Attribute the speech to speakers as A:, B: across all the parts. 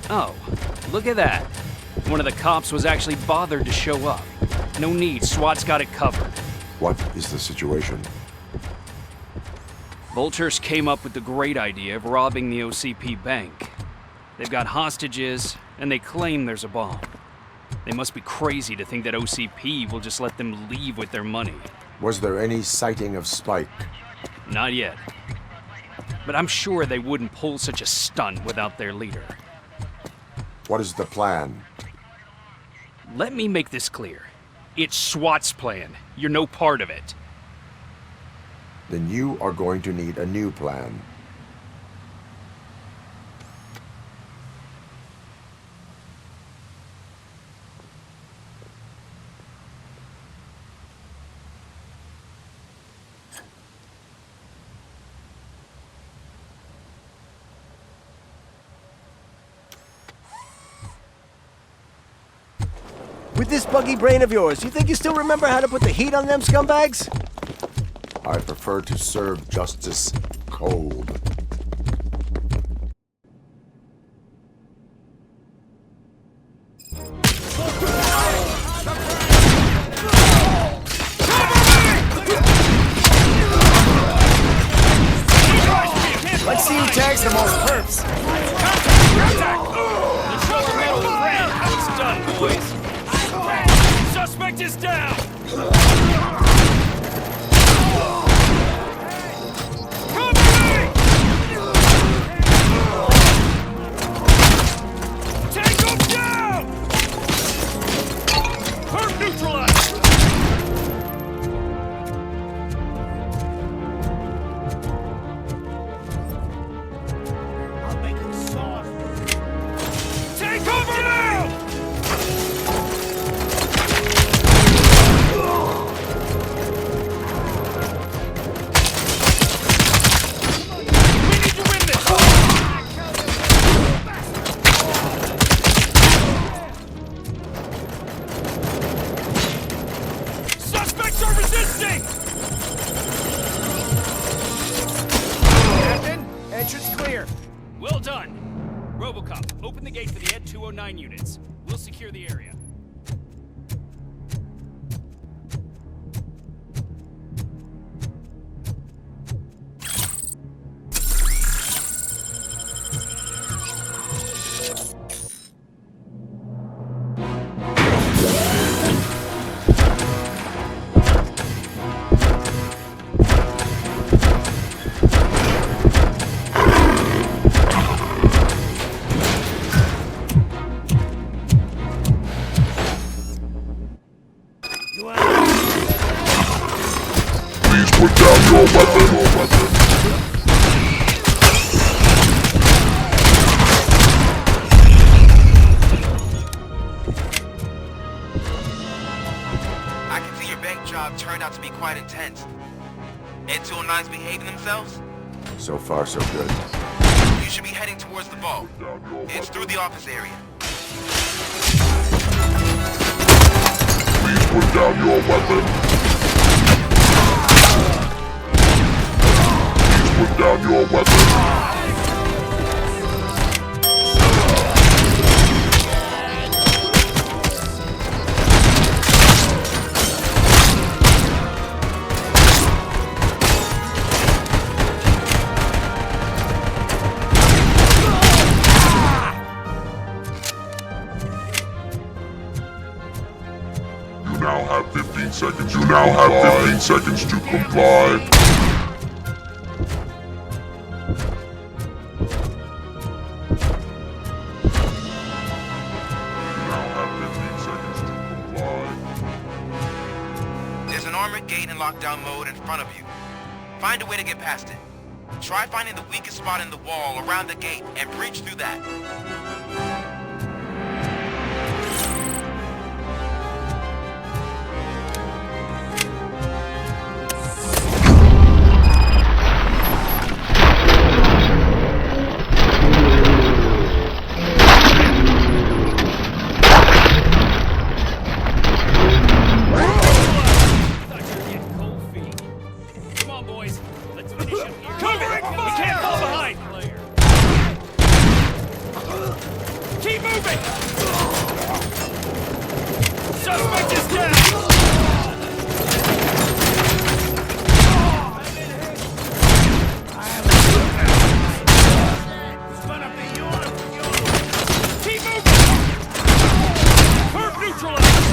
A: Oh, look at that. One of the cops was actually bothered to show up. No need, SWAT's got it covered.
B: What is the situation?
A: Vultures came up with the great idea of robbing the OCP bank. They've got hostages, and they claim there's a bomb. They must be crazy to think that OCP will just let them leave with their money.
B: Was there any sighting of Spike?
A: Not yet. But I'm sure they wouldn't pull such a stunt without their leader.
B: What is the plan?
A: Let me make this clear. It's SWAT's plan. You're no part of it.
B: Then you are going to need a new plan.
C: With this buggy brain of yours, you think you still remember how to put the heat on them scumbags?
B: I prefer to serve justice cold.
C: Let's see who tags the most perps.
A: It's done, boys. Suspect is down! Take him down! Perp neutralized!
C: I'll make him soft.
A: Take cover now! Suspects are resisting!
C: Captain, entrance clear.
A: Well done. Robocop, open the gate for the Ed 209 units. We'll secure the area.
D: Put down your weapon.
E: I can see your bank job turned out to be quite intense. Ed 209's behaving themselves?
B: So far, so good.
E: You should be heading towards the vault. It's through the office area.
D: Please put down your weapon. Put down your weapon. You now have 15 seconds. You now have 15 seconds to comply.
E: Gate in lockdown mode in front of you. Find a way to get past it. Try finding the weakest spot in the wall around the gate and breach through that.
A: moving! Suspect is down! Keep moving! Perp neutralized!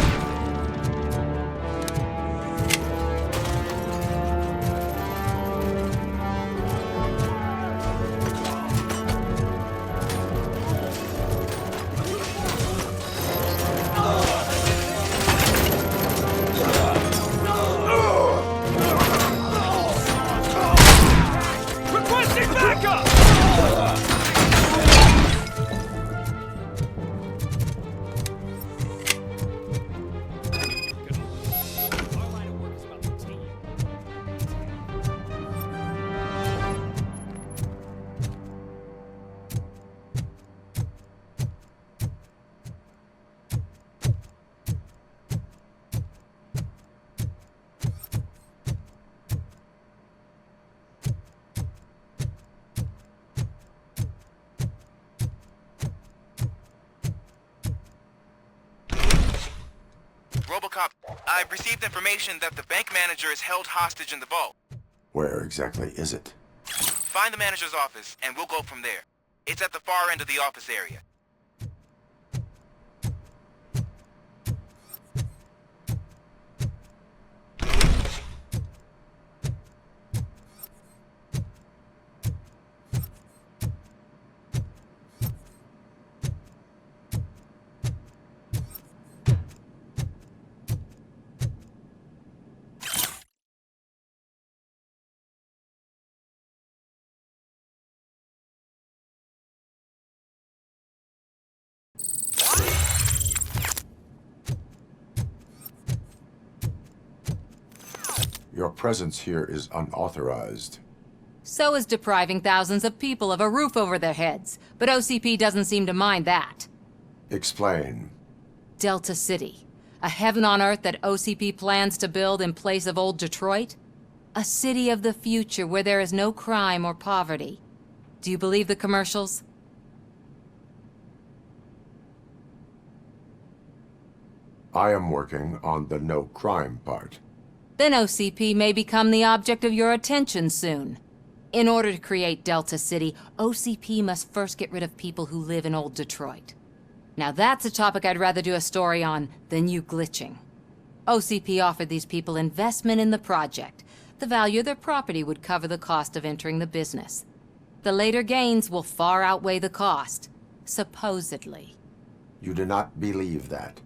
A: Requesting backup! Our line of work is about the team.
E: Robocop, I've received information that the bank manager is held hostage in the vault.
B: Where exactly is it?
E: Find the manager's office, and we'll go from there. It's at the far end of the office area.
B: Your presence here is unauthorized.
F: So is depriving thousands of people of a roof over their heads, but OCP doesn't seem to mind that.
B: Explain.
F: Delta City, a heaven on earth that OCP plans to build in place of old Detroit? A city of the future where there is no crime or poverty. Do you believe the commercials?
B: I am working on the no crime part.
F: Then OCP may become the object of your attention soon. In order to create Delta City, OCP must first get rid of people who live in old Detroit. Now that's a topic I'd rather do a story on than you glitching. OCP offered these people investment in the project. The value of their property would cover the cost of entering the business. The later gains will far outweigh the cost, supposedly.
B: You do not believe that.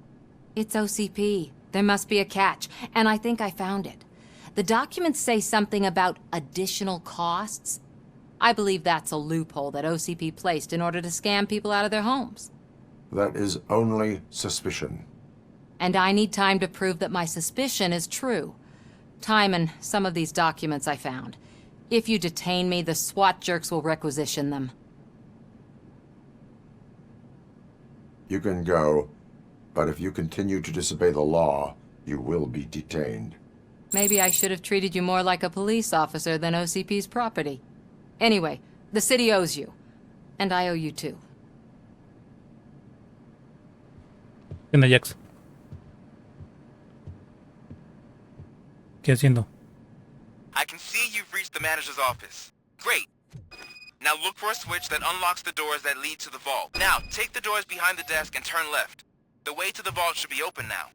F: It's OCP. There must be a catch, and I think I found it. The documents say something about additional costs. I believe that's a loophole that OCP placed in order to scam people out of their homes.
B: That is only suspicion.
F: And I need time to prove that my suspicion is true. Time and some of these documents I found. If you detain me, the SWAT jerks will requisition them.
B: You can go, but if you continue to disobey the law, you will be detained.
F: Maybe I should have treated you more like a police officer than OCP's property. Anyway, the city owes you. And I owe you too.
G: ¿Qué Jax? ¿Qué haciendo?
E: I can see you've reached the manager's office. Great. Now look for a switch that unlocks the doors that lead to the vault. Now, take the doors behind the desk and turn left. The way to the vault should be open now.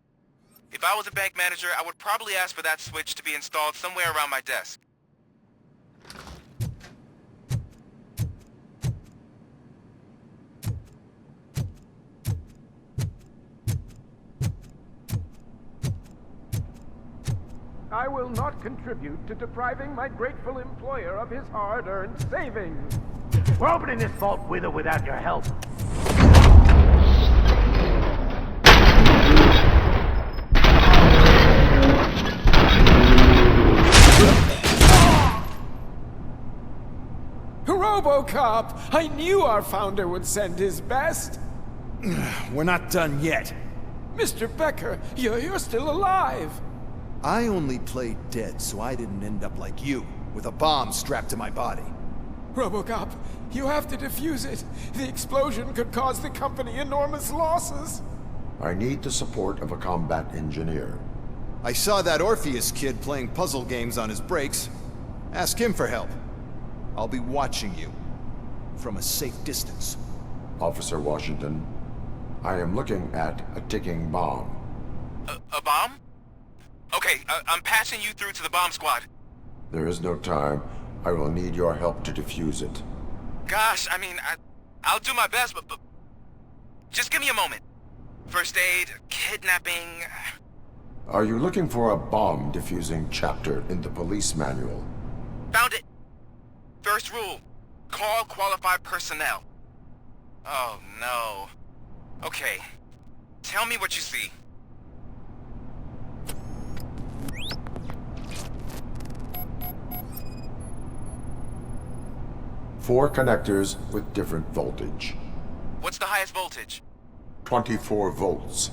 E: If I was a bank manager, I would probably ask for that switch to be installed somewhere around my desk.
H: I will not contribute to depriving my grateful employer of his hard-earned savings.
I: We're opening this vault with or without your help.
H: Robocop! I knew our founder would send his best.
J: We're not done yet.
H: Mr. Becker, you're still alive.
J: I only played dead so I didn't end up like you, with a bomb strapped to my body.
H: Robocop, You have to defuse it. The explosion could cause the company enormous losses.
B: I need the support of a combat engineer.
J: I saw that Orpheus kid playing puzzle games on his breaks. Ask him for help. I'll be watching you. From a safe distance.
B: Officer Washington, I am looking at a ticking bomb.
E: A bomb? Okay, I'm passing you through to the bomb squad.
B: There is no time. I will need your help to defuse it.
E: Gosh, I mean, I'll do my best, but just give me a moment. First aid, kidnapping...
B: Are you looking for a bomb defusing chapter in the police manual?
E: Found it! First rule, call qualified personnel. Oh, no. Okay, tell me what you see.
B: Four connectors with different voltage.
E: What's the highest voltage?
B: 24 volts.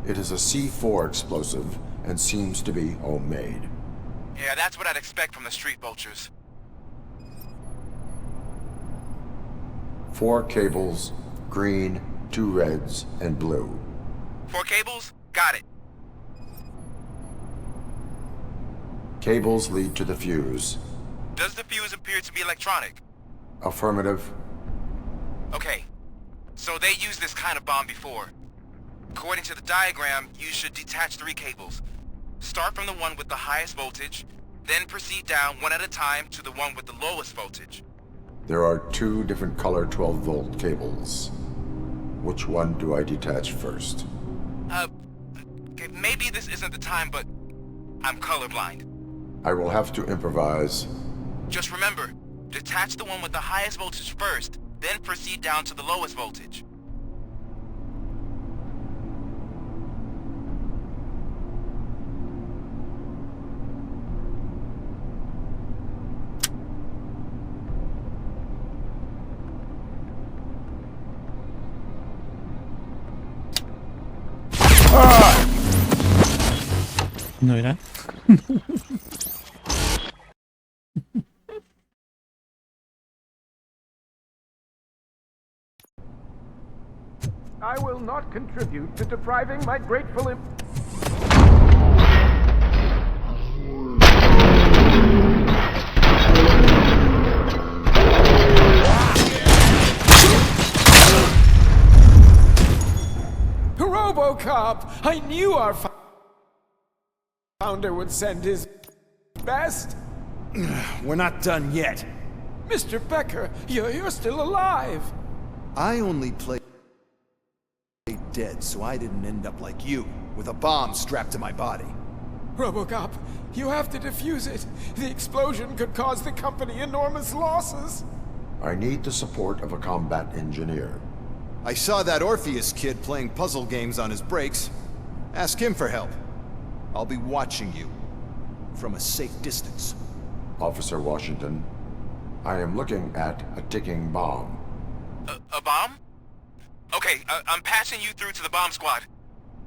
B: It is a C4 explosive and seems to be homemade.
E: Yeah, that's what I'd expect from the street vultures.
B: 4 cables, green, 2 reds, and blue.
E: 4 cables? Got it.
B: Cables lead to the fuse.
E: Does the fuse appear to be electronic?
B: Affirmative.
E: Okay, so they used this kind of bomb before. According to the diagram, you should detach 3 cables. Start from the one with the highest voltage, then proceed down one at a time to the one with the lowest voltage.
B: There are 2 different color 12-volt cables. Which one do I detach first?
E: Okay, maybe this isn't the time, but I'm colorblind.
B: I will have to improvise.
E: Just remember, detach the one with the highest voltage first, then proceed down to the lowest voltage.
G: No era.
H: I will not contribute to depriving my grateful Robocop! I knew our founder would send his best.
J: We're not done yet.
H: Mr. Becker, you're still alive.
J: I only played dead, so I didn't end up like you, with a bomb strapped to my body.
H: Robocop, you have to defuse it. The explosion could cause the company enormous losses.
B: I need the support of a combat engineer.
J: I saw that Orpheus kid playing puzzle games on his breaks. Ask him for help. I'll be watching you. From a safe distance.
B: Officer Washington, I am looking at a ticking bomb.
E: A bomb? Okay, I'm passing you through to the bomb squad.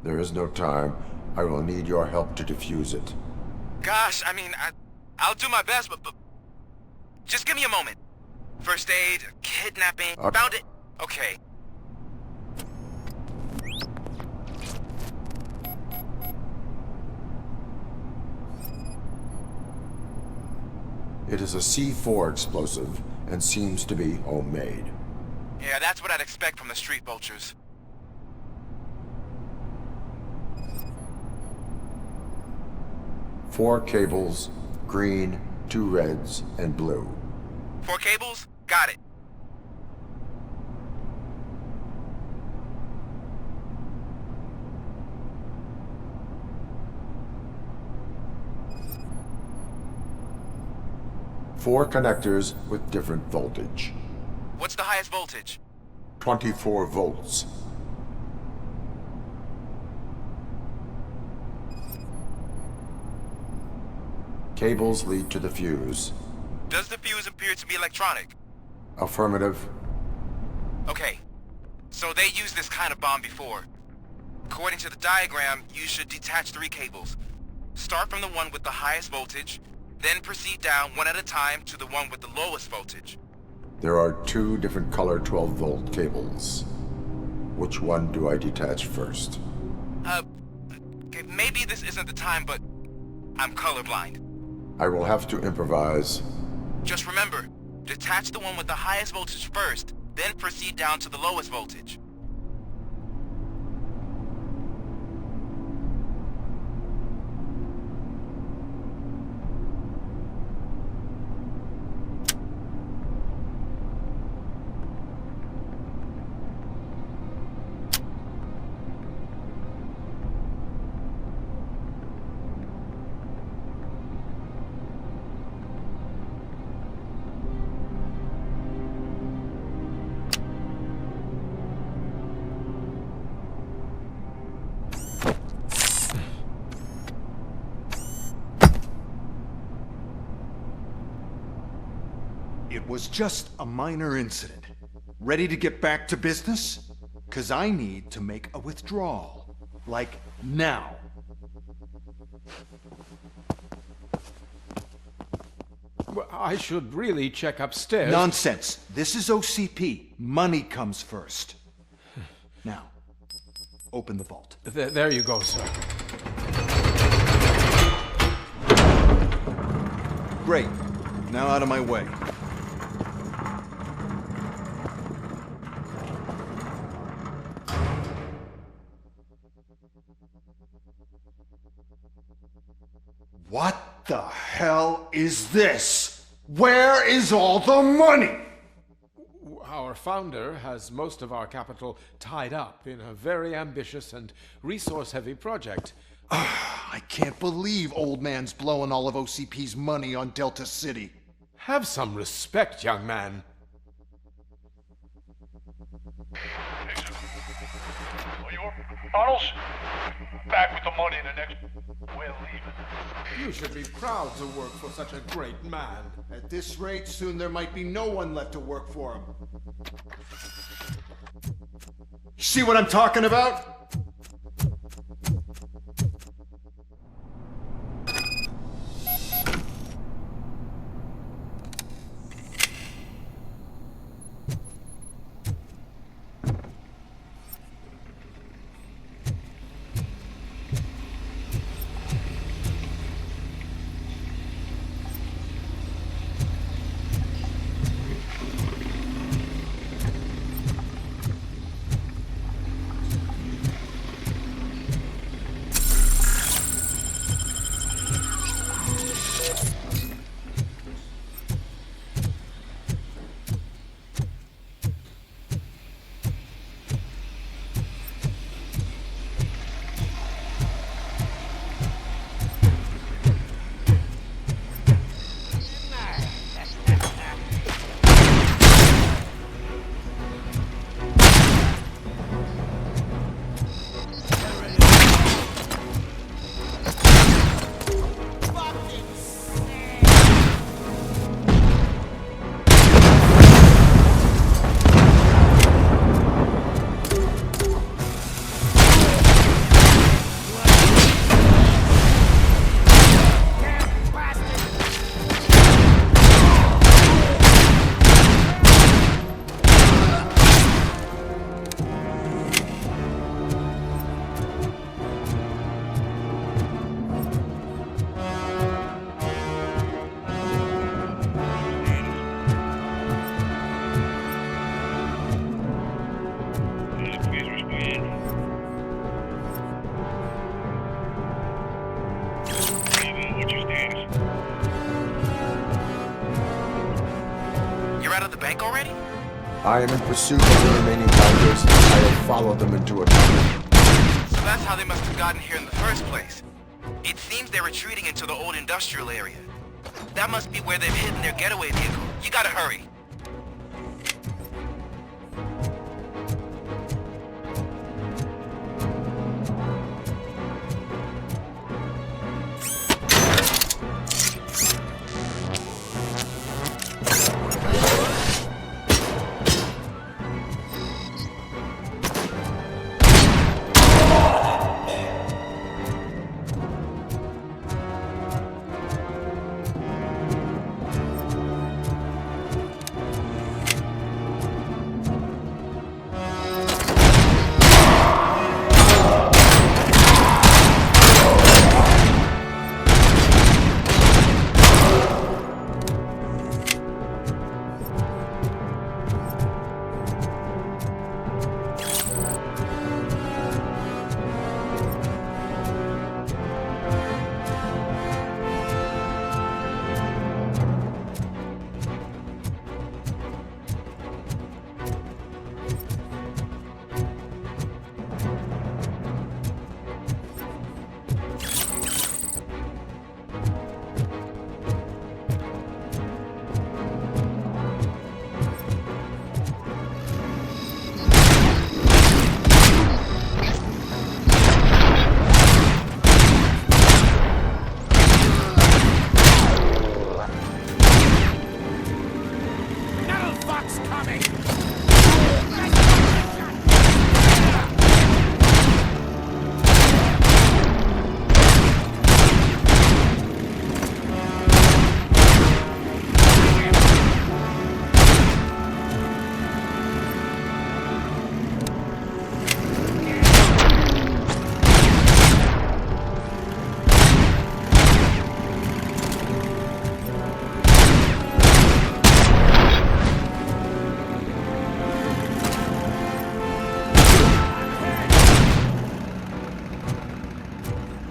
B: There is no time. I will need your help to defuse it.
E: Gosh, I mean, I'll do my best, but just give me a moment. First aid, kidnapping, found it. Okay.
B: It is a C4 explosive and seems to be homemade.
E: Yeah, that's what I'd expect from the street vultures.
B: Four cables, green, 2 reds, and blue.
E: 4 cables? Got it.
B: Four connectors with different voltage.
E: What's the highest voltage?
B: 24 volts. Cables lead to the fuse.
E: Does the fuse appear to be electronic?
B: Affirmative.
E: Okay, so they used this kind of bomb before. According to the diagram, you should detach 3 cables. Start from the one with the highest voltage, Then proceed down one at a time to the one with the lowest voltage.
B: There are 2 different color 12-volt cables. Which one do I detach first?
E: Okay, maybe this isn't the time, but I'm colorblind.
B: I will have to improvise.
E: Just remember, detach the one with the highest voltage first, then proceed down to the lowest voltage.
J: It was just a minor incident. Ready to get back to business? 'Cause I need to make a withdrawal. Like, now.
H: Well, I should really check upstairs.
J: Nonsense. This is OCP. Money comes first. Now, open the vault.
H: There you go, sir.
J: Great. Now out of my way. What the hell is this? Where is all the money?
H: Our founder has most of our capital tied up in a very ambitious and resource-heavy project.
J: I can't believe old man's blowing all of OCP's money on Delta City.
H: Have some respect, young man.
I: Arnold's back with the money in the next... We're leaving.
H: You should be proud to work for such a great man.
J: At this rate, soon there might be no one left to work for him. See what I'm talking about?
B: I am in pursuit of the remaining bankers. I have followed them into a tunnel.
E: So that's how they must have gotten here in the first place. It seems they're retreating into the old industrial area. That must be where they've hidden their getaway vehicle. You gotta hurry.
I: truck's coming!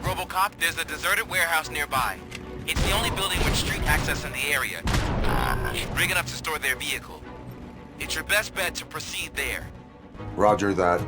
E: Robocop, there's a deserted warehouse nearby. It's the only building with street access in the area. Big enough to store their vehicle. It's your best bet to proceed there.
B: Roger that.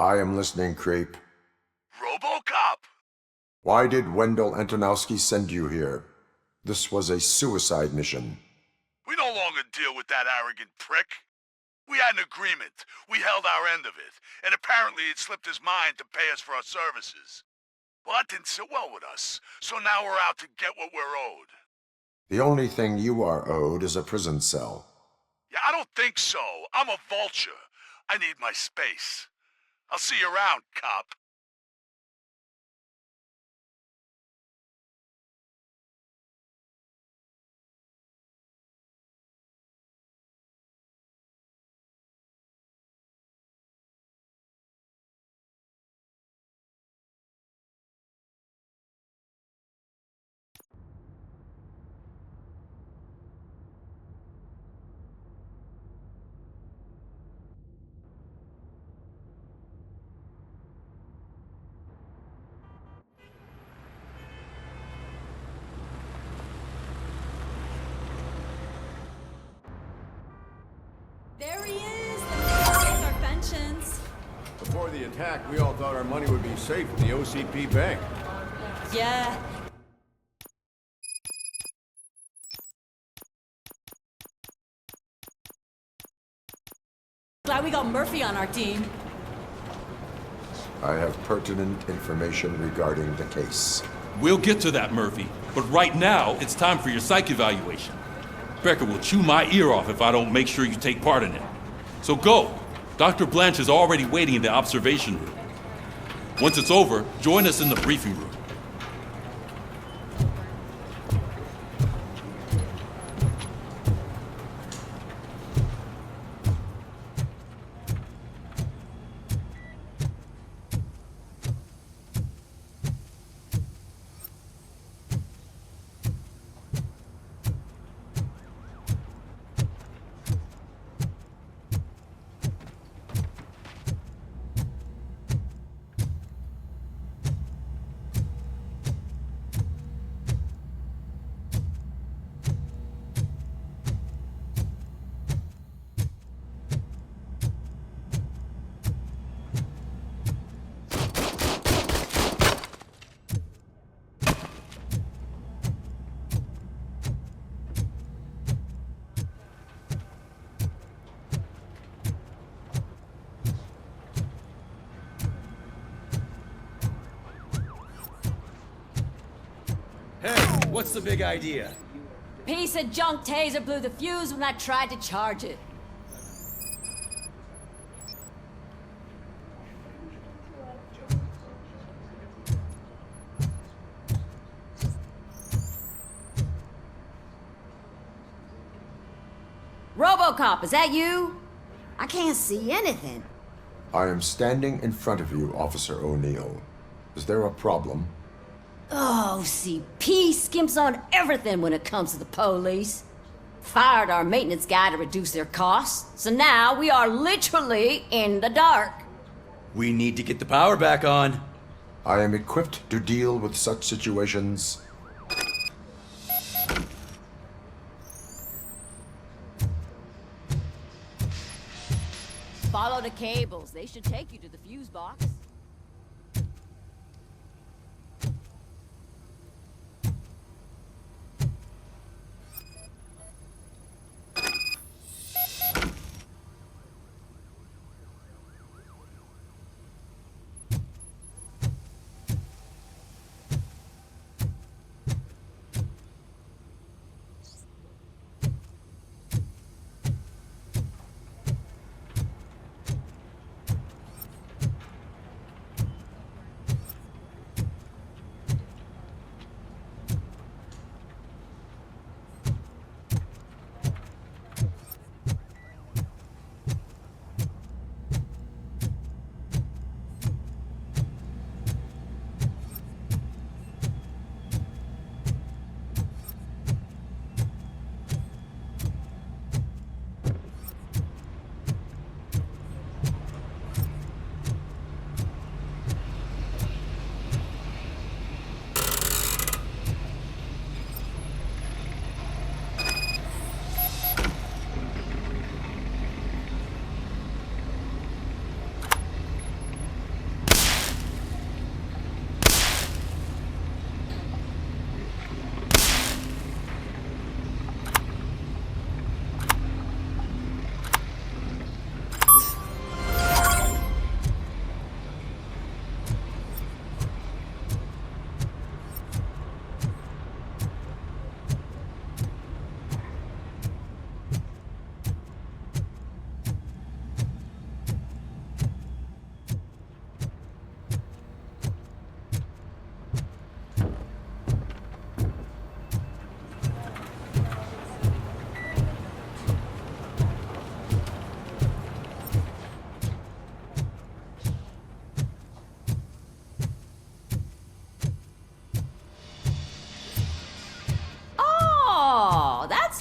B: I am listening, creep.
I: Robocop!
B: Why did Wendell Antonowski send you here? This was a suicide mission.
I: We no longer deal with that arrogant prick. We had an agreement. We held our end of it. And apparently it slipped his mind to pay us for our services. Well, that didn't sit well with us. So now we're out to get what we're owed.
B: The only thing you are owed is a prison cell.
I: Yeah, I don't think so. I'm a vulture. I need my space. I'll see you around, cop.
K: There he is! The man who pays our pensions.
J: Before the attack, we all thought our money would be safe in the OCP bank.
K: Yeah. Glad we got Murphy on our team.
B: I have pertinent information regarding the case.
L: We'll get to that, Murphy. But right now, it's time for your psych evaluation. Becker will chew my ear off if I don't make sure you take part in it. So go. Dr. Blanche is already waiting in the observation room. Once it's over, join us in the briefing room.
M: What's the big idea?
K: Piece of junk taser blew the fuse when I tried to charge it. Robocop, is that you? I can't see anything.
B: I am standing in front of you, Officer O'Neill. Is there a problem?
K: Oh, OCP skimps on everything when it comes to the police. Fired our maintenance guy to reduce their costs, so now we are literally in the dark.
M: We need to get the power back on.
B: I am equipped to deal with such situations.
K: Follow the cables. They should take you to the fuse box.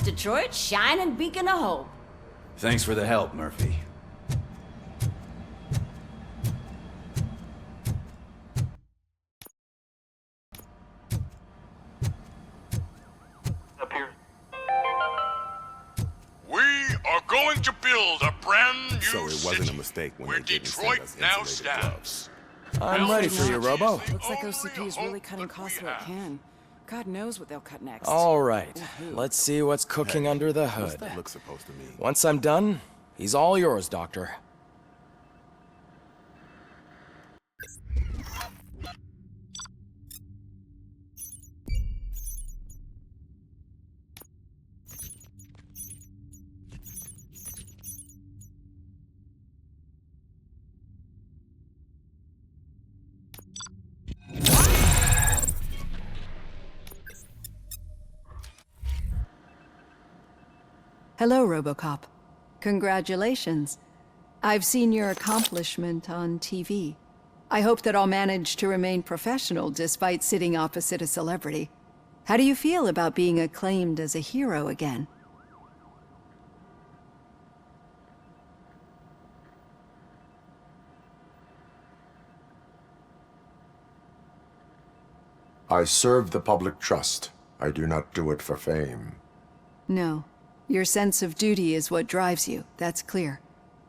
K: Detroit's shining beacon of hope.
M: Thanks for the help, Murphy.
D: We are going to build a brand new
N: So it wasn't
D: city
N: a mistake when
D: where
N: they didn't send
D: Detroit
N: us
D: now
N: insulated
D: stands.
O: I'm ready for you, Robo.
P: Looks like OCP is really cutting costs where it can. God knows what they'll cut next.
O: All right, let's see what's cooking under the hood.
N: What's that look supposed to mean?
O: Once I'm done, he's all yours, Doctor.
Q: Hello, Robocop. Congratulations. I've seen your accomplishment on TV. I hope that I'll manage to remain professional despite sitting opposite a celebrity. How do you feel about being acclaimed as a hero again?
B: I serve the public trust. I do not do it for fame.
Q: No. Your sense of duty is what drives you, that's clear.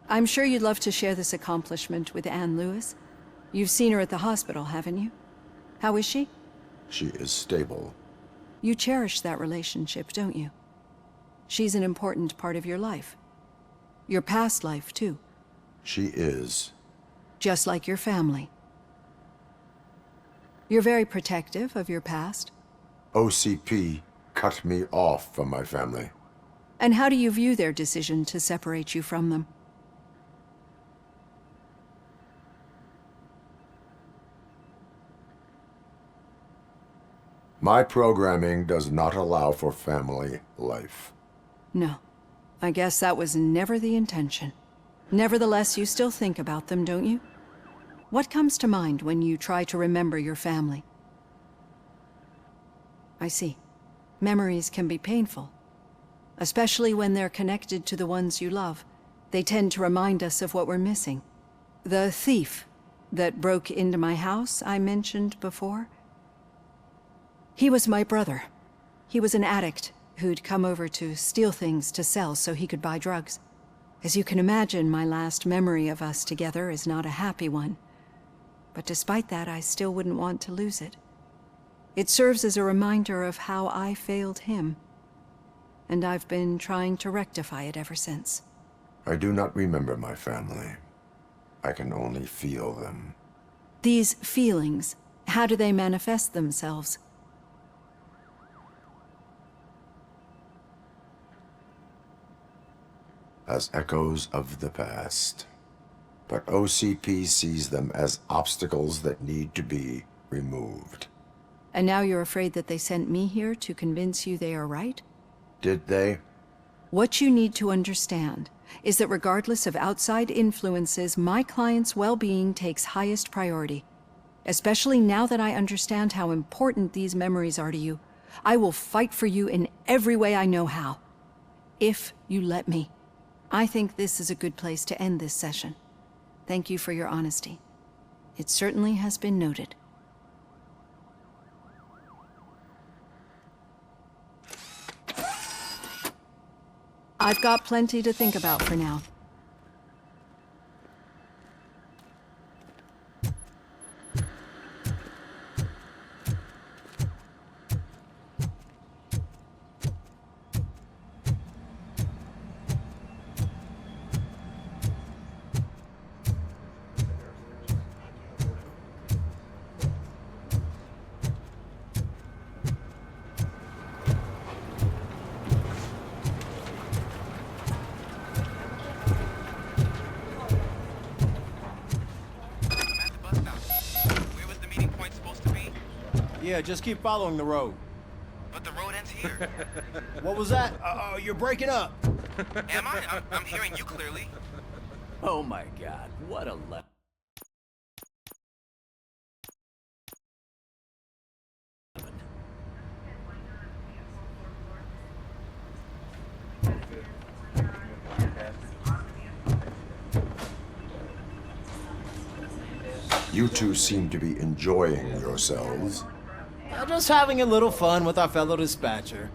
Q: I'm sure you'd love to share this accomplishment with Anne Lewis. You've seen her at the hospital, haven't you? How is she?
B: She is stable.
Q: You cherish that relationship, don't you? She's an important part of your life. Your past life, too.
B: She is.
Q: Just like your family. You're very protective of your past.
B: OCP cut me off from my family.
Q: And how do you view their decision to separate you from them?
B: My programming does not allow for family life.
Q: No. I guess that was never the intention. Nevertheless, you still think about them, don't you? What comes to mind when you try to remember your family? I see. Memories can be painful. Especially when they're connected to the ones you love. They tend to remind us of what we're missing. The thief that broke into my house I mentioned before? He was my brother. He was an addict who'd come over to steal things to sell so he could buy drugs. As you can imagine, my last memory of us together is not a happy one. But despite that, I still wouldn't want to lose it. It serves as a reminder of how I failed him. And I've been trying to rectify it ever since.
B: I do not remember my family. I can only feel them.
Q: These feelings, how do they manifest themselves?
B: As echoes of the past. But OCP sees them as obstacles that need to be removed.
Q: And now you're afraid that they sent me here to convince you they are right?
B: Did they?
Q: What you need to understand is that regardless of outside influences, my client's well-being takes highest priority. Especially now that I understand how important these memories are to you. I will fight for you in every way I know how. If you let me. I think this is a good place to end this session. Thank you for your honesty. It certainly has been noted. I've got plenty to think about for now.
C: Yeah, just keep following the road.
E: But the road ends here.
C: What was that? Oh, you're breaking up.
E: Am I? I'm hearing you clearly.
C: Oh my god, what a le-
B: You two seem to be enjoying yourselves.
C: Just having a little fun with our fellow dispatcher.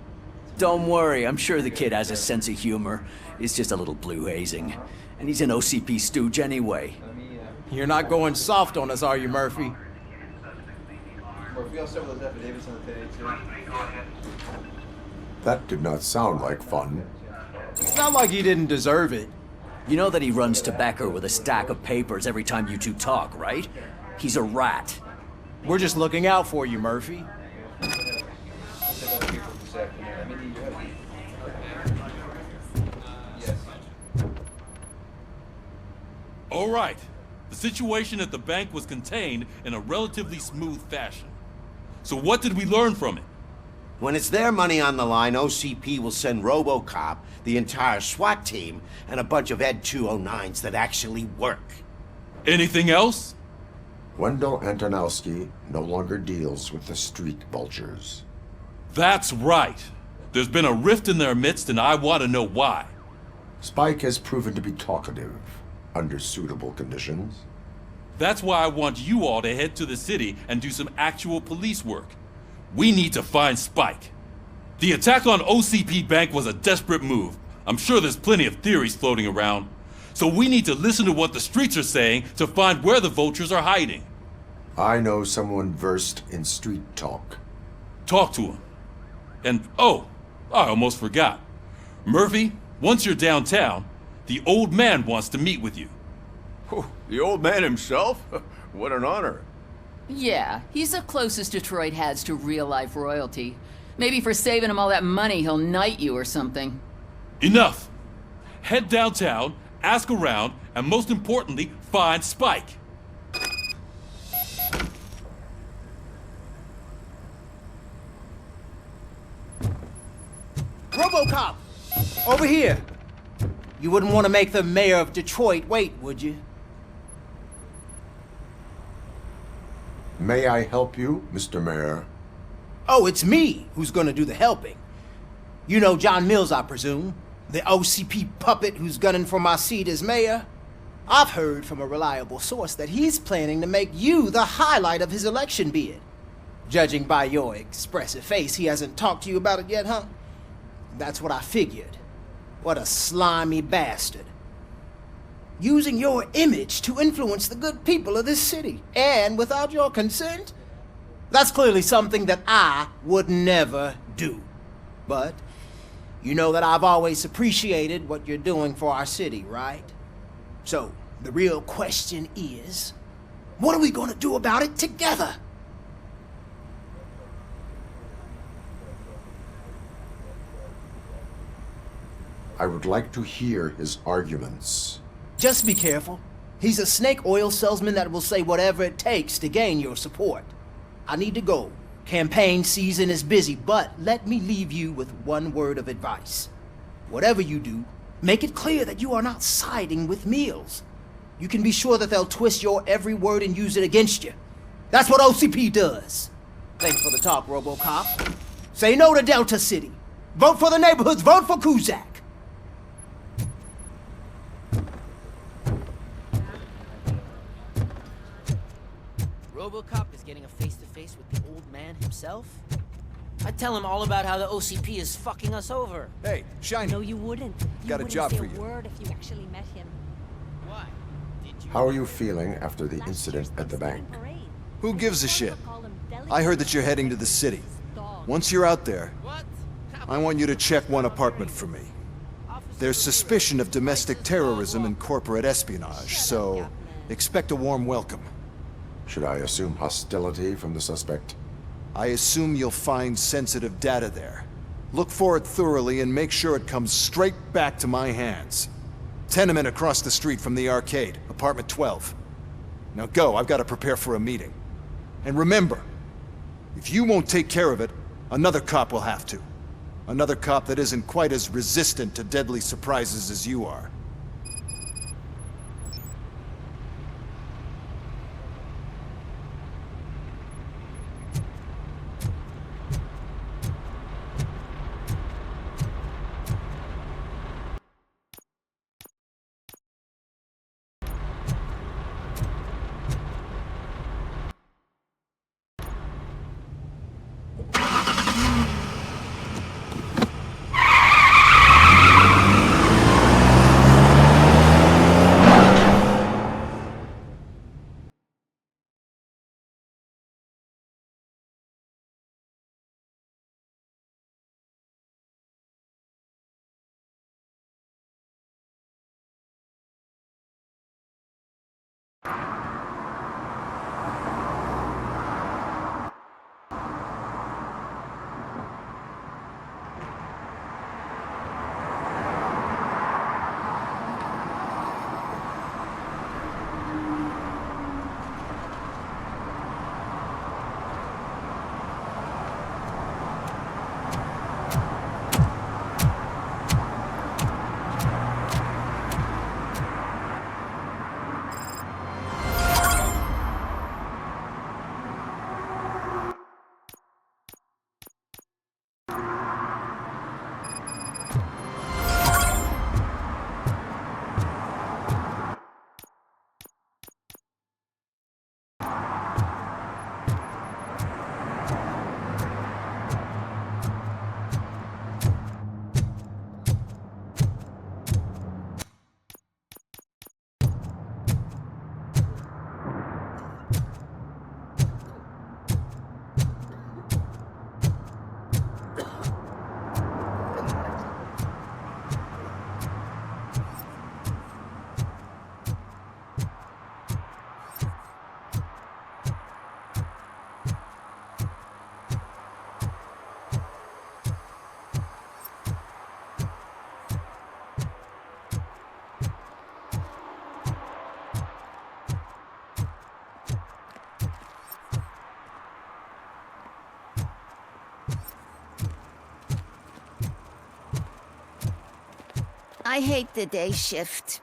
M: Don't worry, I'm sure the kid has a sense of humor. It's just a little blue hazing. And he's an OCP stooge anyway.
C: You're not going soft on us, are you, Murphy?
B: That did not sound like fun.
C: It's not like he didn't deserve it.
M: You know that he runs tobacco with a stack of papers every time you two talk, right? He's a rat.
C: We're just looking out for you, Murphy.
L: All right. The situation at the bank was contained in a relatively smooth fashion. So what did we learn from it?
N: When it's their money on the line, OCP will send Robocop, the entire SWAT team, and a bunch of Ed 209s that actually work.
L: Anything else?
B: Wendell Antonowski no longer deals with the street vultures.
L: That's right. There's been a rift in their midst, and I want to know why.
B: Spike has proven to be talkative, under suitable conditions.
L: That's why I want you all to head to the city and do some actual police work. We need to find Spike. The attack on OCP Bank was a desperate move. I'm sure there's plenty of theories floating around. So we need to listen to what the streets are saying to find where the vultures are hiding.
B: I know someone versed in street talk.
L: Talk to him. And, oh, I almost forgot. Murphy, once you're downtown, the old man wants to meet with you.
R: Oh, the old man himself? What an honor.
S: Yeah, he's the closest Detroit has to real-life royalty. Maybe for saving him all that money, he'll knight you or something.
L: Enough! Head downtown, ask around, and most importantly, find Spike.
C: Robocop! Over here! You wouldn't want to make the mayor of Detroit wait, would you?
B: May I help you, Mr. Mayor?
C: Oh, it's me who's gonna do the helping. You know John Mills, I presume? The OCP puppet who's gunning for my seat as mayor? I've heard from a reliable source that he's planning to make you the highlight of his election bid. Judging by your expressive face, he hasn't talked to you about it yet, huh? That's what I figured. What a slimy bastard. Using your image to influence the good people of this city, and without your consent? That's clearly something that I would never do. But you know that I've always appreciated what you're doing for our city, right? So, the real question is, what are we gonna do about it together?
B: I would like to hear his arguments.
C: Just be careful. He's a snake oil salesman that will say whatever it takes to gain your support. I need to go. Campaign season is busy, but let me leave you with one word of advice. Whatever you do, make it clear that you are not siding with Mills. You can be sure that they'll twist your every word and use it against you. That's what OCP does. Thanks for the talk, Robocop. Say no to Delta City. Vote for the neighborhoods. Vote for Kuzak.
T: Robocop is getting a face-to-face with the old man himself? I'd tell him all about how the OCP is fucking us over.
J: Hey, Shiny.
U: No, you wouldn't.
J: Got a job for you.
U: You wouldn't say a word if you actually met him.
T: Why?
B: How are you feeling after the incident at the bank?
J: Who gives a shit? I heard that you're heading to the city. Once you're out there, I want you to check one apartment for me. There's suspicion of domestic terrorism and corporate espionage, so expect a warm welcome.
B: Should I assume hostility from the suspect?
J: I assume you'll find sensitive data there. Look for it thoroughly and make sure it comes straight back to my hands. Tenement across the street from the arcade, apartment 12. Now go, I've got to prepare for a meeting. And remember, if you won't take care of it, another cop will have to. Another cop that isn't quite as resistant to deadly surprises as you are.
U: I hate the day shift.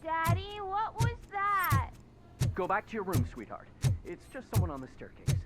V: Daddy, what was that?
W: Go back to your room, sweetheart. It's just someone on the staircase.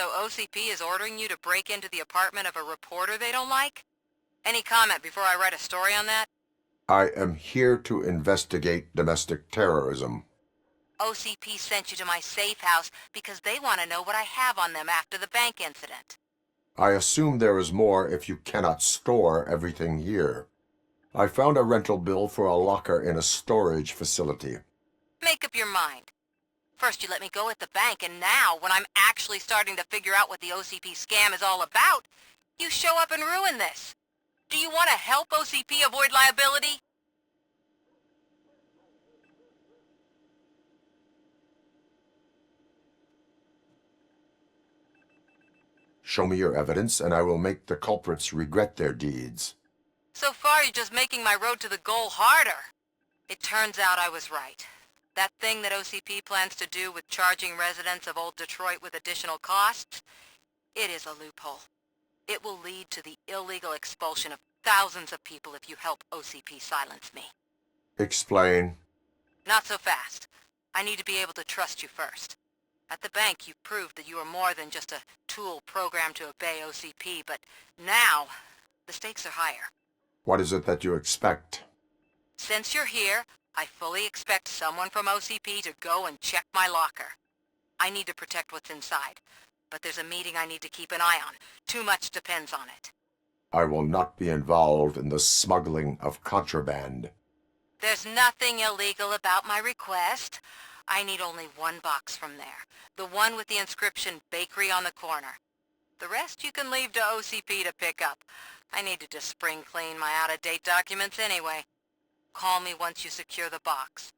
F: So OCP is ordering you to break into the apartment of a reporter they don't like? Any comment before I write a story on that?
B: I am here to investigate domestic terrorism.
F: OCP sent you to my safe house because they want to know what I have on them after the bank incident.
B: I assume there is more if you cannot store everything here. I found a rental bill for a locker in a storage facility.
F: Make up your mind. First you let me go at the bank, and now, when I'm actually starting to figure out what the OCP scam is all about, you show up and ruin this. Do you want to help OCP avoid liability?
B: Show me your evidence, and I will make the culprits regret their deeds.
F: So far, you're just making my road to the goal harder. It turns out I was right. That thing that OCP plans to do with charging residents of Old Detroit with additional costs? It is a loophole. It will lead to the illegal expulsion of thousands of people if you help OCP silence me.
B: Explain.
F: Not so fast. I need to be able to trust you first. At the bank, you proved that you are more than just a tool programmed to obey OCP, but now, the stakes are higher.
B: What is it that you expect?
F: Since you're here, I fully expect someone from OCP to go and check my locker. I need to protect what's inside, but there's a meeting I need to keep an eye on. Too much depends on it.
B: I will not be involved in the smuggling of contraband.
F: There's nothing illegal about my request. I need only one box from there. The one with the inscription Bakery on the corner. The rest you can leave to OCP to pick up. I need to just spring clean my out-of-date documents anyway. Call me once you secure the box.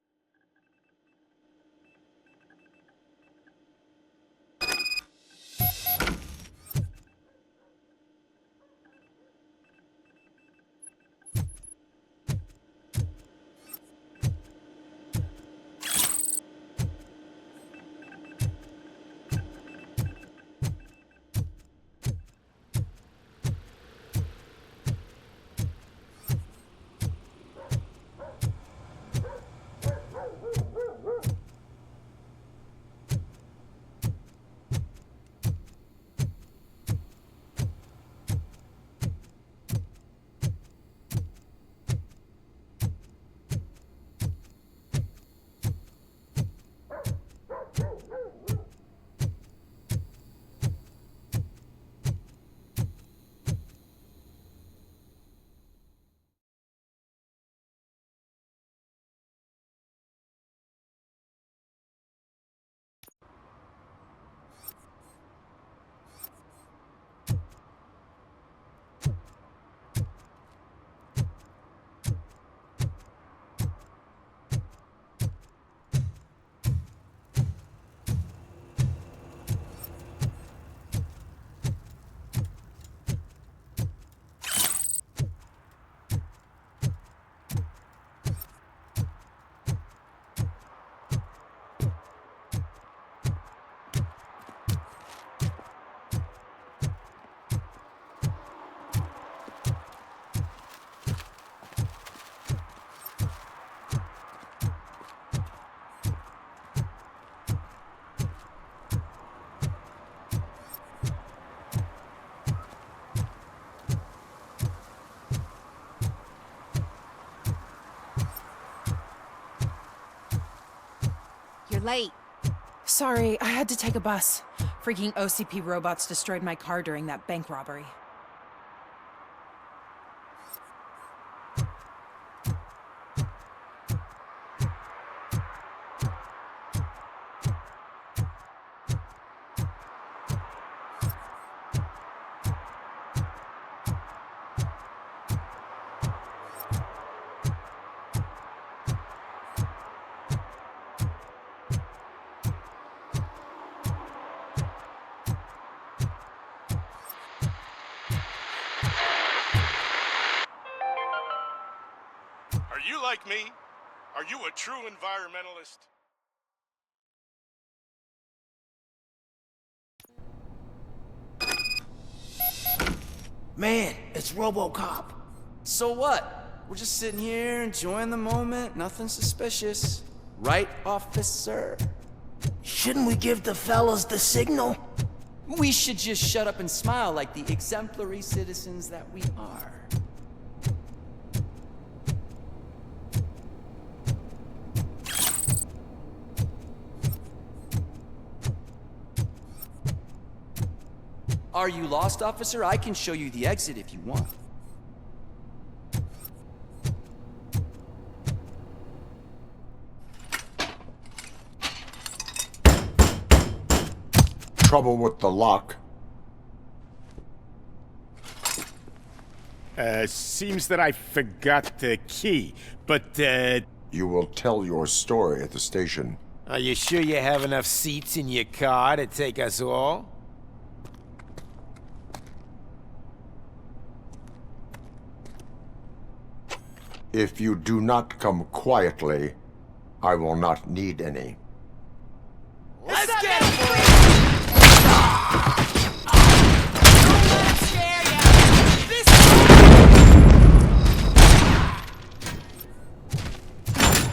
P: You're late. Sorry, I had to take a bus. Freaking OCP robots destroyed my car during that bank robbery.
A: Are you like me? Are you a true environmentalist?
C: Man, it's Robocop.
O: So what? We're just sitting here enjoying the moment, nothing suspicious. Right, officer?
C: Shouldn't we give the fellas the signal?
O: We should just shut up and smile like the exemplary citizens that we are. Are you lost, officer? I can show you the exit if you want.
B: Trouble with the lock.
G: Seems that I forgot the key, but,
B: You will tell your story at the station.
G: Are you sure you have enough seats in your car to take us all?
B: If you do not come quietly, I will not need any.
T: Let's get it!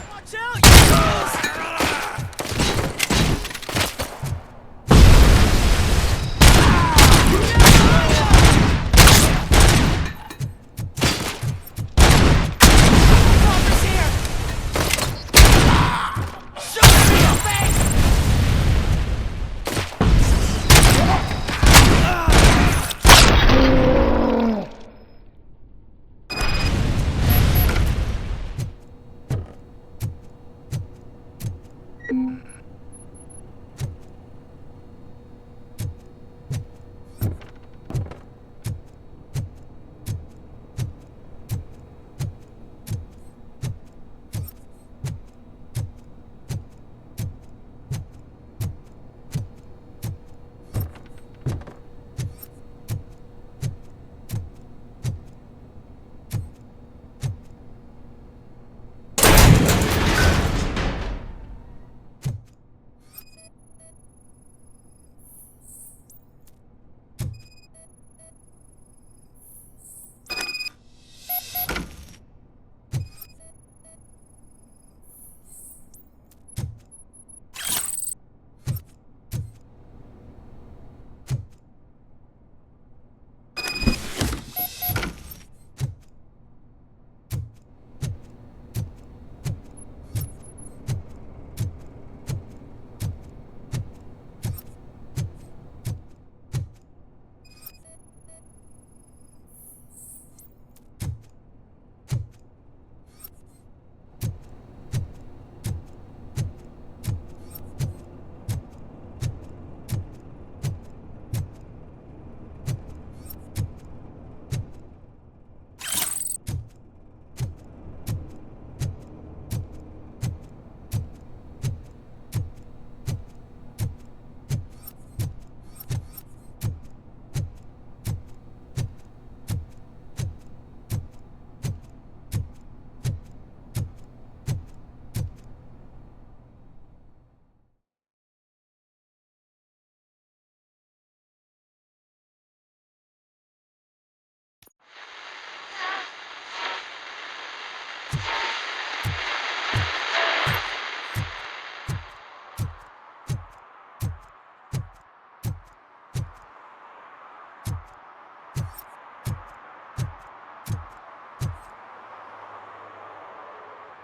T: Watch out, you fools!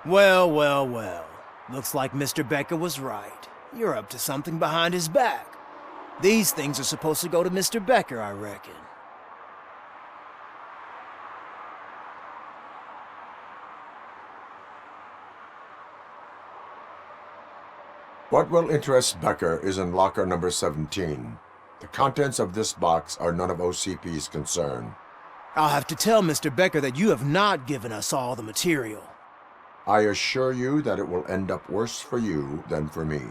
C: Well, well, well. Looks like Mr. Becker was right. You're up to something behind his back. These things are supposed to go to Mr. Becker, I reckon.
B: What will interest Becker is in locker number 17. The contents of this box are none of OCP's concern.
C: I'll have to tell Mr. Becker that you have not given us all the material.
B: I assure you that it will end up worse for you than for me.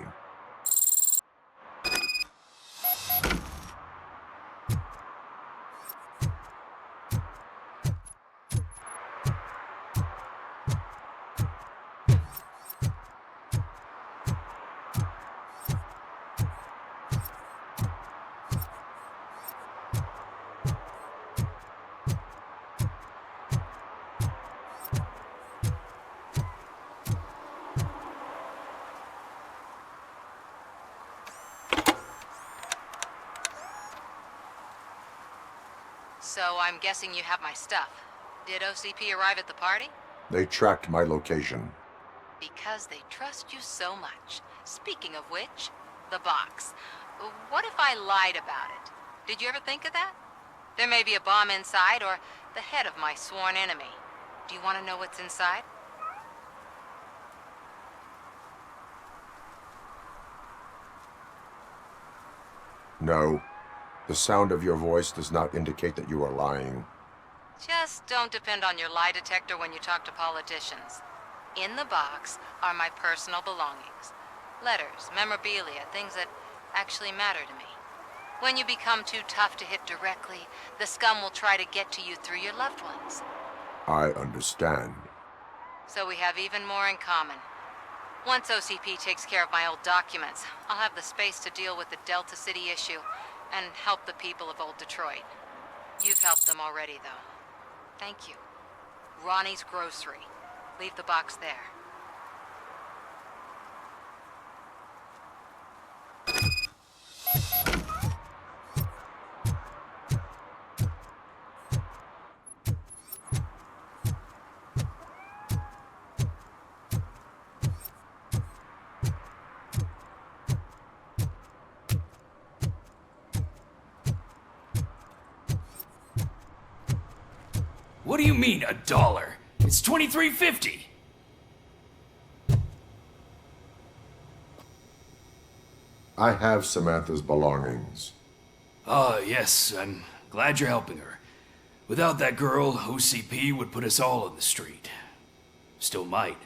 F: So I'm guessing you have my stuff. Did OCP arrive at the party?
B: They tracked my location.
F: Because they trust you so much. Speaking of which, the box. What if I lied about it? Did you ever think of that? There may be a bomb inside or the head of my sworn enemy. Do you want to know what's inside?
B: No. The sound of your voice does not indicate that you are lying.
F: Just don't depend on your lie detector when you talk to politicians. In the box are my personal belongings. Letters, memorabilia, things that actually matter to me. When you become too tough to hit directly, the scum will try to get to you through your loved ones.
B: I understand.
F: So we have even more in common. Once OCP takes care of my old documents, I'll have the space to deal with the Delta City issue and help the people of Old Detroit. You've helped them already, though. Thank you. Ronnie's Grocery. Leave the box there.
H: What do you mean, $1? It's $23.50.
B: I have Samantha's belongings.
H: Ah, yes, I'm glad you're helping her. Without that girl, OCP would put us all on the street. Still might.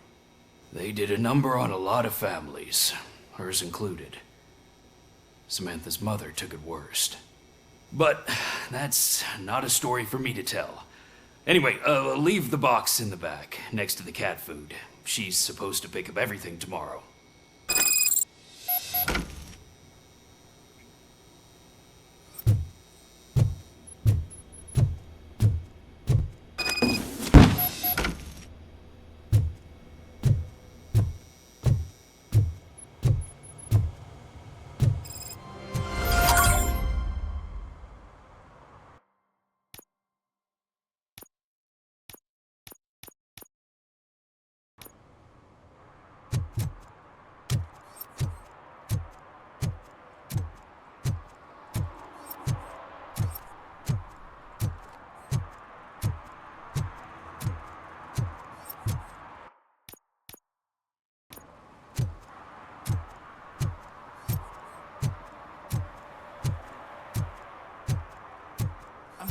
H: They did a number on a lot of families, hers included. Samantha's mother took it worst. But that's not a story for me to tell. Anyway, leave the box in the back, next to the cat food. She's supposed to pick up everything tomorrow.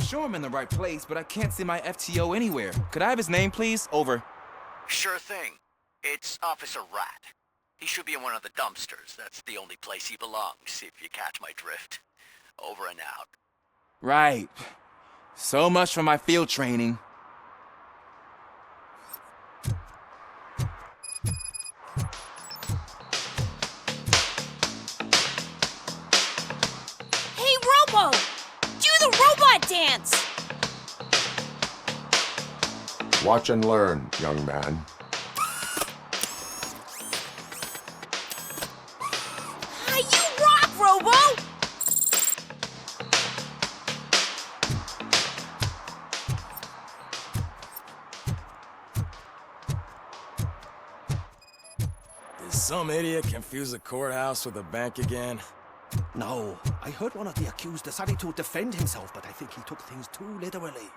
O: Sure I'm in the right place, but I can't see my FTO anywhere. Could I have his name, please? Over.
I: Sure thing. It's Officer Rat. He should be in one of the dumpsters. That's the only place he belongs, if you catch my drift. Over and out.
O: Right. So much for my field training.
U: Hey, Robo! Do the robot dance!
B: Watch and learn, young man.
U: You rock, Robo!
K: Did some idiot confuse the courthouse with a bank again?
X: No, I heard one of the accused decided to defend himself, but I think he took things too literally.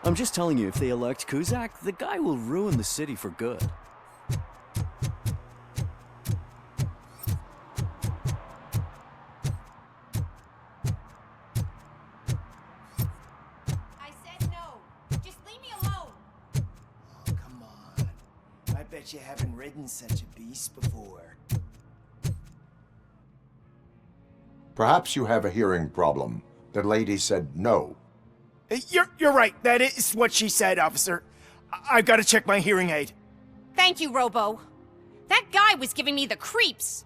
D: I'm just telling you, if they elect Kuzak, the guy will ruin the city for good.
U: I said no. Just leave me alone.
C: Oh, come on. I bet you haven't ridden such a beast before.
B: Perhaps you have a hearing problem. The lady said no.
E: You're right. That is what she said, officer. I've got to check my hearing aid.
U: Thank you, Robo. That guy was giving me the creeps.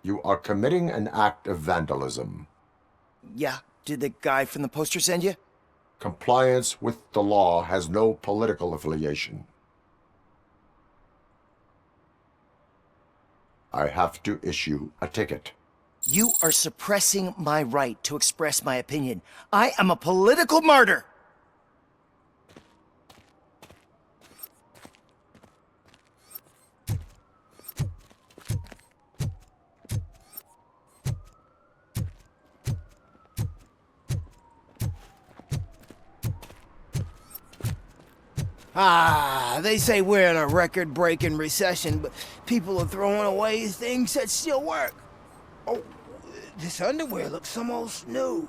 B: You are committing an act of vandalism.
E: Yeah, did the guy from the poster send you?
B: Compliance with the law has no political affiliation. I have to issue a ticket.
E: You are suppressing my right to express my opinion. I am a political martyr!
C: Ah, they say we're in a record-breaking recession, but people are throwing away things that still work. Oh, this underwear looks almost new.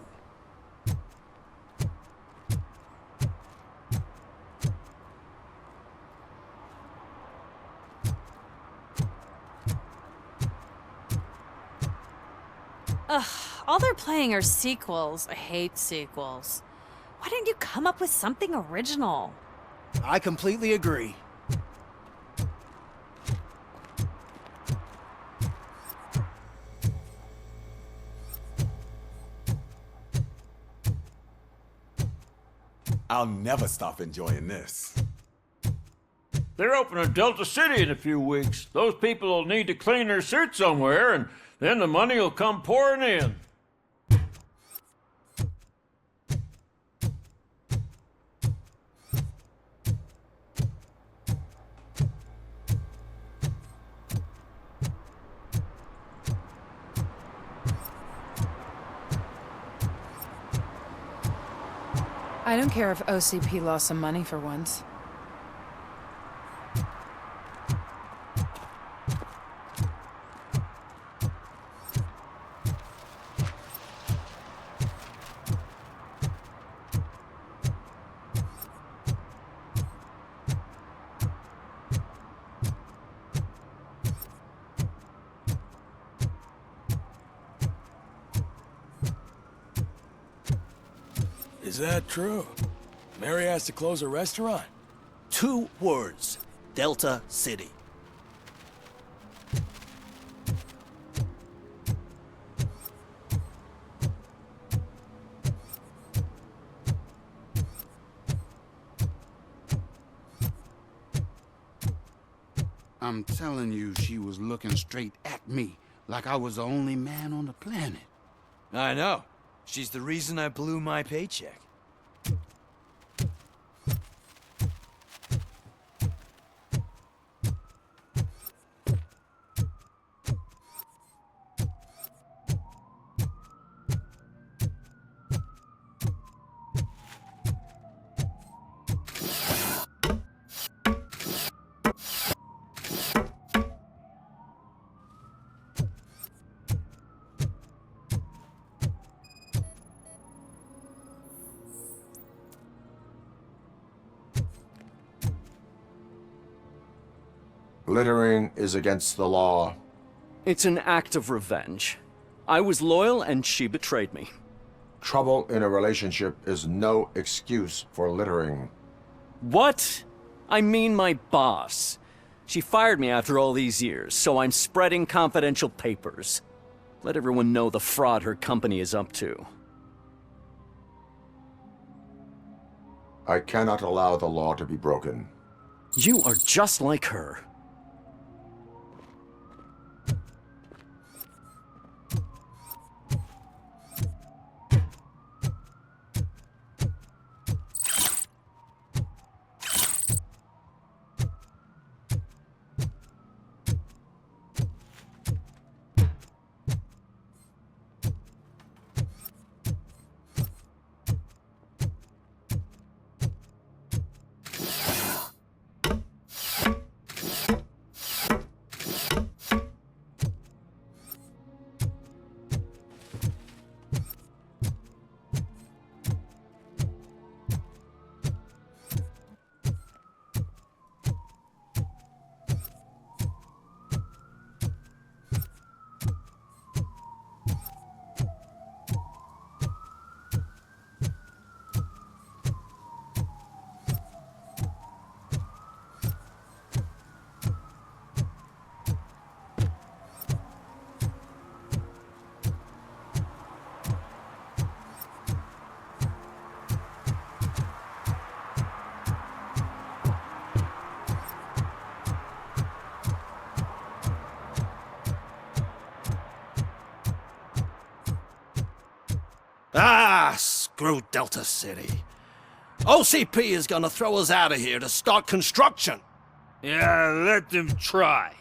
P: Ugh, all they're playing are sequels. I hate sequels. Why didn't you come up with something original?
C: I completely agree.
M: I'll never stop enjoying this.
R: They're opening Delta City in a few weeks. Those people will need to clean their suits somewhere, and then the money will come pouring in.
P: I don't care if OCP lost some money for once.
K: Is that true? Mary has to close a restaurant?
X: 2 words. Delta City.
Q: I'm telling you, she was looking straight at me, like I was the only man on the planet.
O: I know. She's the reason I blew my paycheck.
B: Littering is against the law.
D: It's an act of revenge. I was loyal and she betrayed me.
B: Trouble in a relationship is no excuse for littering.
D: What? I mean my boss. She fired me after all these years, so I'm spreading confidential papers. Let everyone know the fraud her company is up to.
B: I cannot allow the law to be broken.
D: You are just like her.
X: Ah, screw Delta City. OCP is gonna throw us out of here to start construction.
R: Yeah, let them try.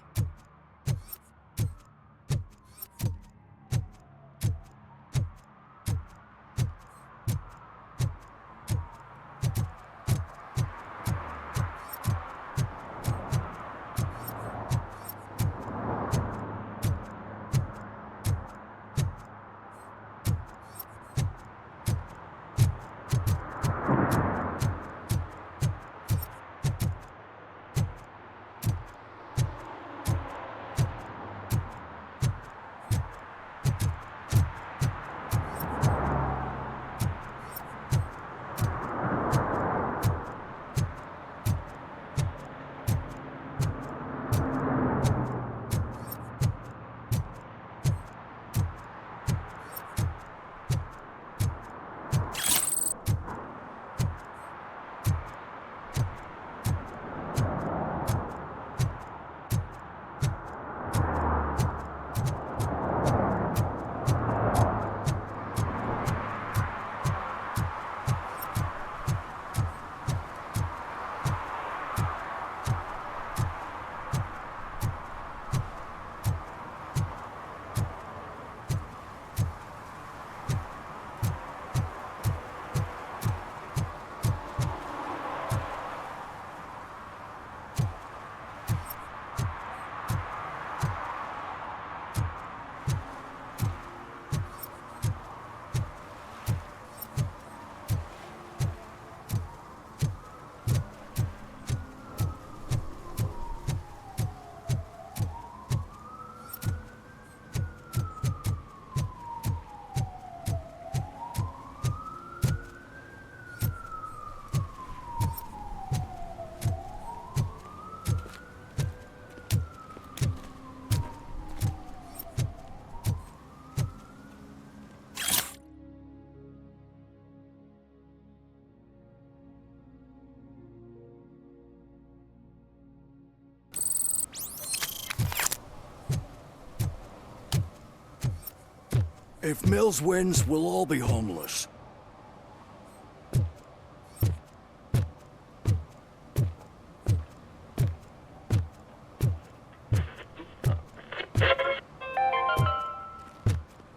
X: If Mills wins, we'll all be homeless.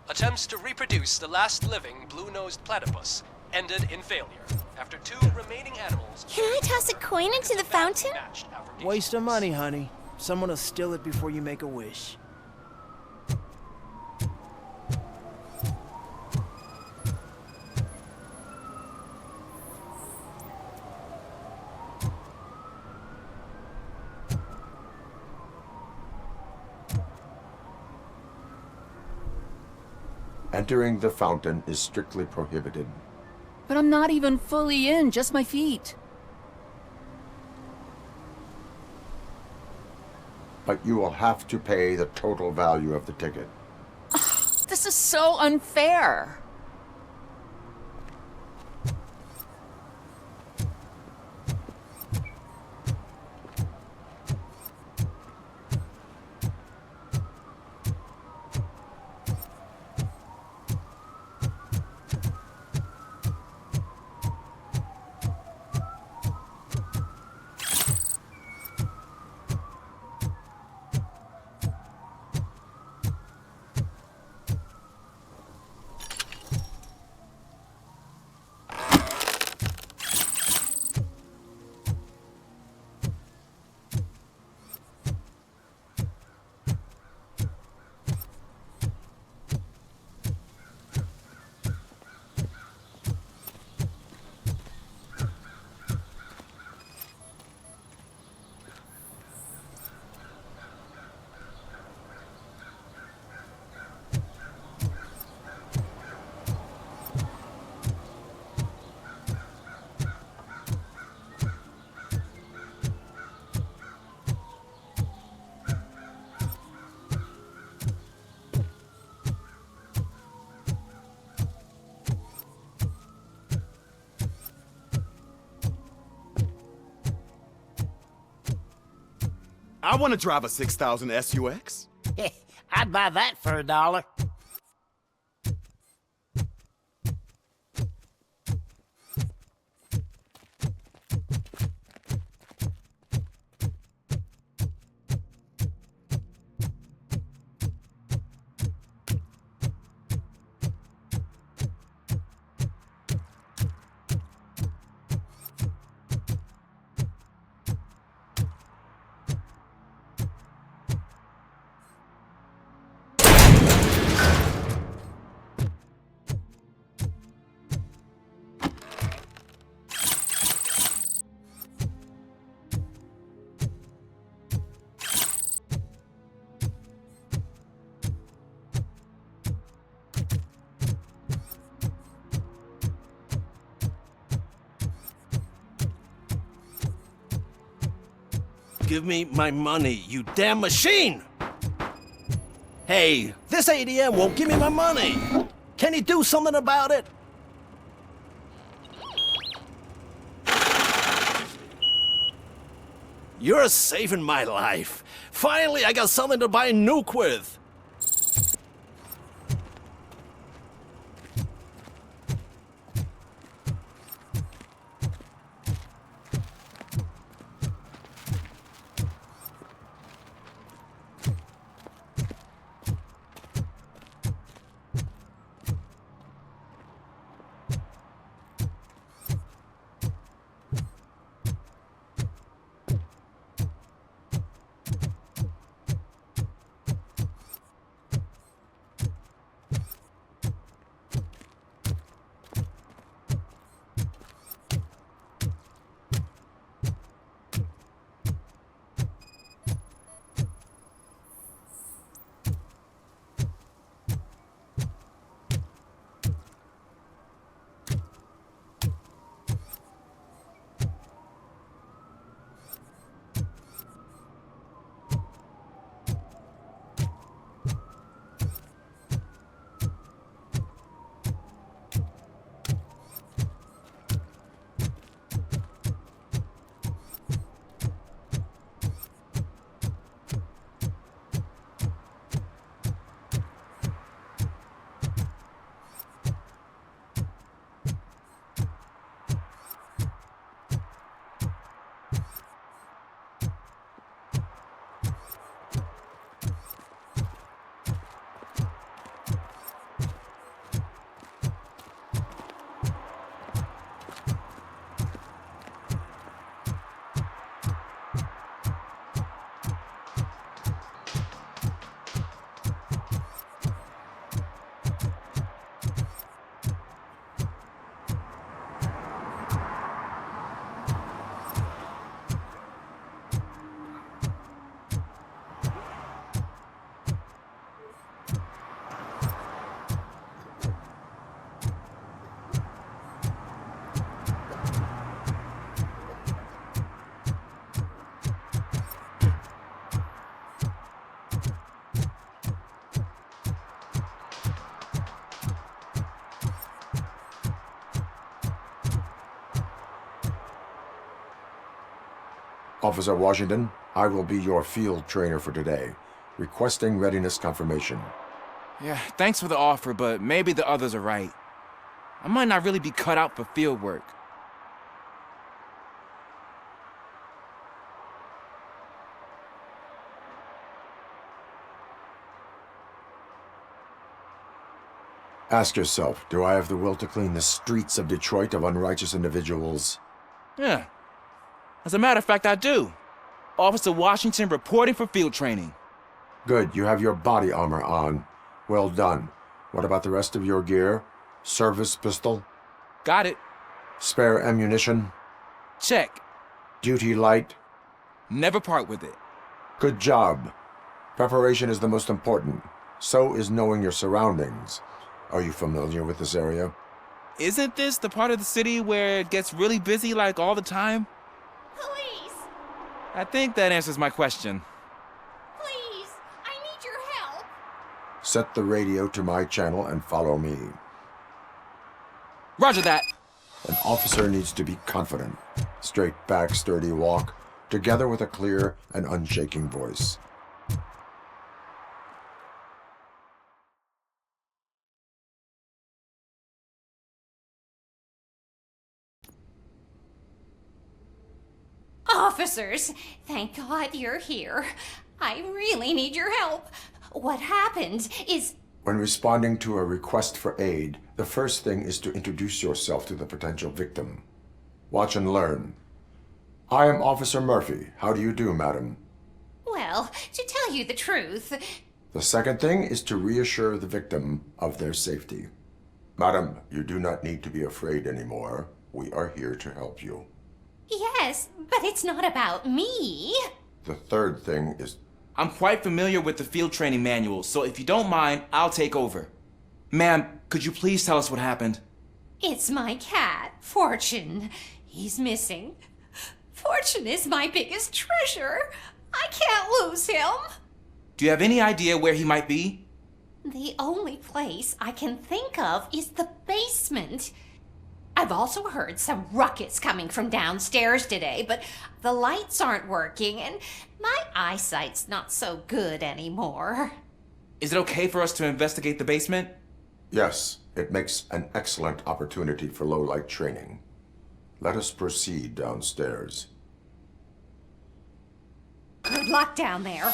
J: Attempts to reproduce the last living blue-nosed platypus ended in failure after 2 remaining animals...
U: Can I toss a coin into the fountain?
C: Waste of money, honey. Someone will steal it before you make a wish.
B: Entering the fountain is strictly prohibited.
F: But I'm not even fully in, just my feet.
B: But you will have to pay the total value of the ticket.
F: This is so unfair.
M: I want to drive a 6000 SUX.
T: I'd buy that for $1.
X: give me my money, you damn machine! Hey, this ADM won't give me my money! Can you do something about it? You're saving my life. Finally, I got something to buy Nuke with.
B: Officer Washington, I will be your field trainer for today. Requesting readiness confirmation.
L: Yeah, thanks for the offer, but maybe the others are right. I might not really be cut out for field work.
B: Ask yourself, do I have the will to clean the streets of Detroit of unrighteous individuals?
L: Yeah. As a matter of fact, I do. Officer Washington reporting for field training.
B: Good, you have your body armor on. Well done. What about the rest of your gear? Service pistol?
L: Got it.
B: Spare ammunition?
L: Check.
B: Duty light?
L: Never part with it.
B: Good job. Preparation is the most important. So is knowing your surroundings. Are you familiar with this area?
L: Isn't this the part of the city where it gets really busy like all the time?
U: Police!
L: I think that answers my question.
U: Please! I need your help!
B: Set the radio to my channel and follow me.
L: Roger that.
B: An officer needs to be confident. Straight back, sturdy walk, together with a clear and unshaking voice.
U: Officers, thank God you're here. I really need your help. What happened is...
B: When responding to a request for aid, the first thing is to introduce yourself to the potential victim. Watch and learn. I am Officer Murphy. How do you do, madam?
U: Well, to tell you the truth...
B: The second thing is to reassure the victim of their safety. Madam, you do not need to be afraid anymore. We are here to help you.
U: Yes, but it's not about me.
B: The third thing is...
L: I'm quite familiar with the field training manual, so if you don't mind, I'll take over. Ma'am, could you please tell us what happened?
U: It's my cat, Fortune. He's missing. Fortune is my biggest treasure. I can't lose him.
L: Do you have any idea where he might be?
U: The only place I can think of is the basement. I've also heard some ruckus coming from downstairs today, but the lights aren't working and my eyesight's not so good anymore.
L: Is it okay for us to investigate the basement?
B: Yes, it makes an excellent opportunity for low-light training. Let us proceed downstairs.
U: Good luck down there.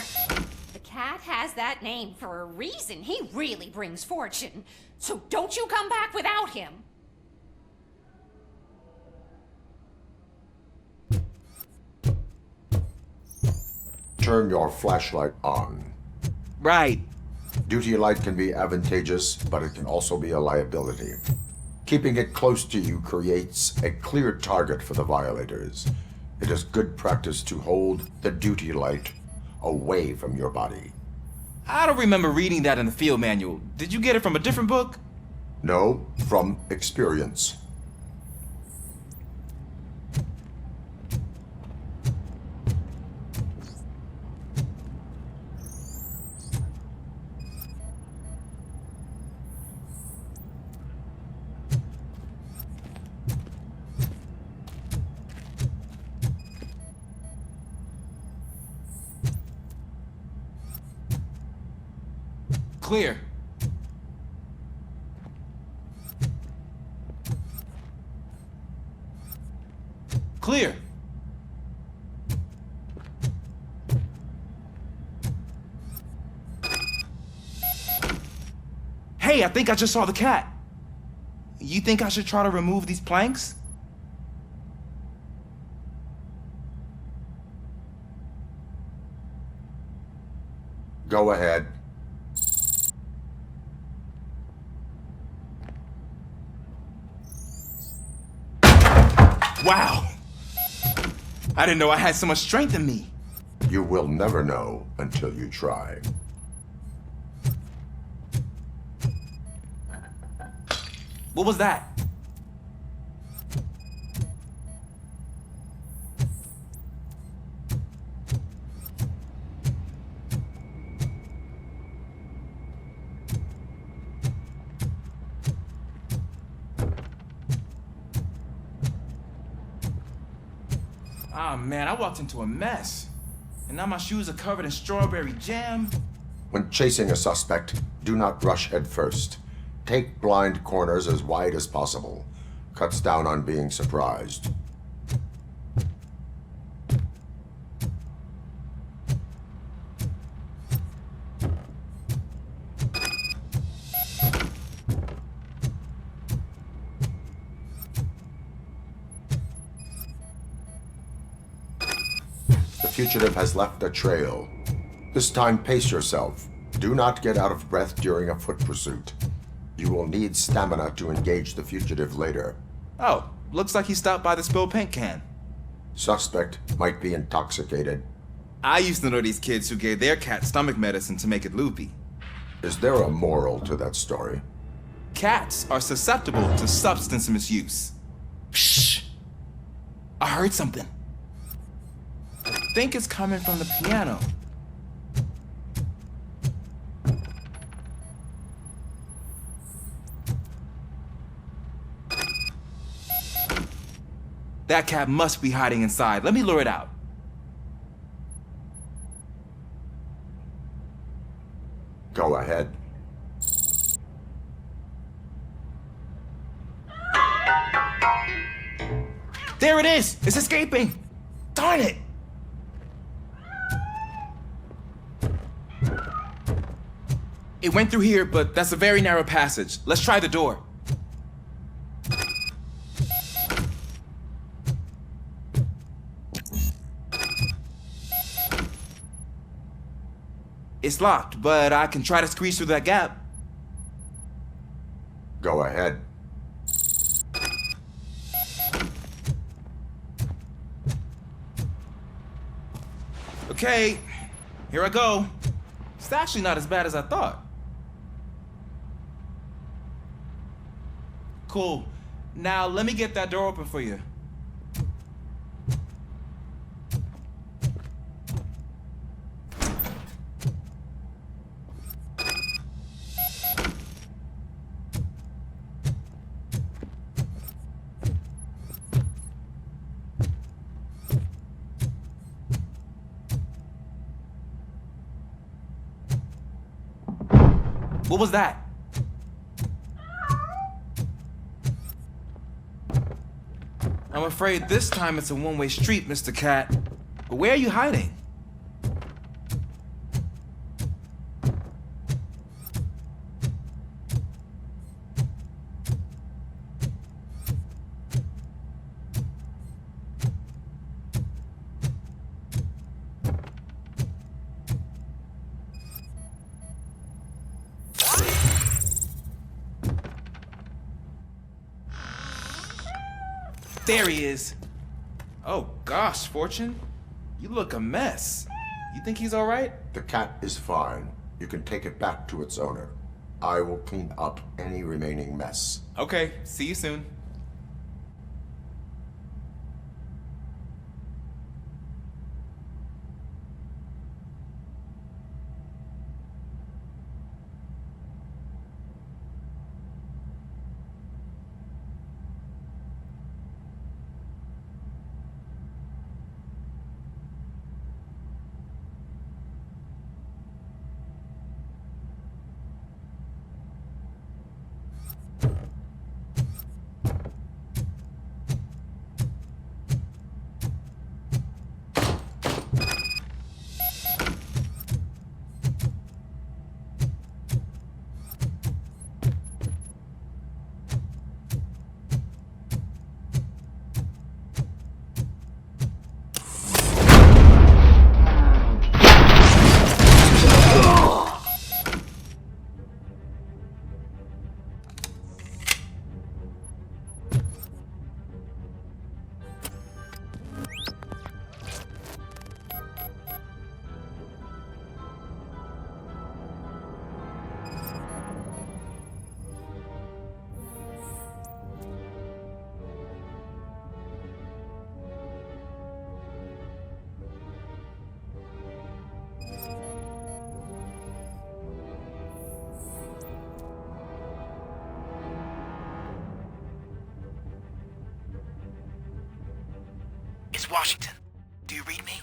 U: The cat has that name for a reason. He really brings fortune. So don't you come back without him.
B: Turn your flashlight on.
L: Right.
B: Duty light can be advantageous, but it can also be a liability. Keeping it close to you creates a clear target for the violators. It is good practice to hold the duty light away from your body.
L: I don't remember reading that in the field manual. Did you get it from a different book?
B: No, from experience.
L: Clear. Clear. Hey, I think I just saw the cat. You think I should try to remove these planks?
B: Go ahead.
L: Wow! I didn't know I had so much strength in me.
B: You will never know until you try.
L: What was that? Ah, man, I walked into a mess. And now my shoes are covered in strawberry jam.
B: When chasing a suspect, do not rush head first. Take blind corners as wide as possible. Cuts down on being surprised. The fugitive has left a trail. This time, pace yourself. Do not get out of breath during a foot pursuit. You will need stamina to engage the fugitive later.
L: Oh, looks like he stopped by the spilled paint can.
B: Suspect might be intoxicated.
L: I used to know these kids who gave their cat stomach medicine to make it loopy.
B: Is there a moral to that story?
L: Cats are susceptible to substance misuse. Shh! I heard something. I think it's coming from the piano. That cat must be hiding inside. Let me lure it out.
B: Go ahead.
L: There it is! It's escaping! Darn it! It went through here, but that's a very narrow passage. Let's try the door. It's locked, but I can try to squeeze through that gap.
B: Go ahead.
L: Okay, here I go. It's actually not as bad as I thought. Cool. Now let me get that door open for you. What was that? I'm afraid this time it's a one-way street, Mr. Cat. But where are you hiding? There he is. Oh gosh, Fortune. You look a mess. You think he's all right?
B: The cat is fine. You can take it back to its owner. I will clean up any remaining mess.
L: Okay, see you soon.
I: Washington, do you read me?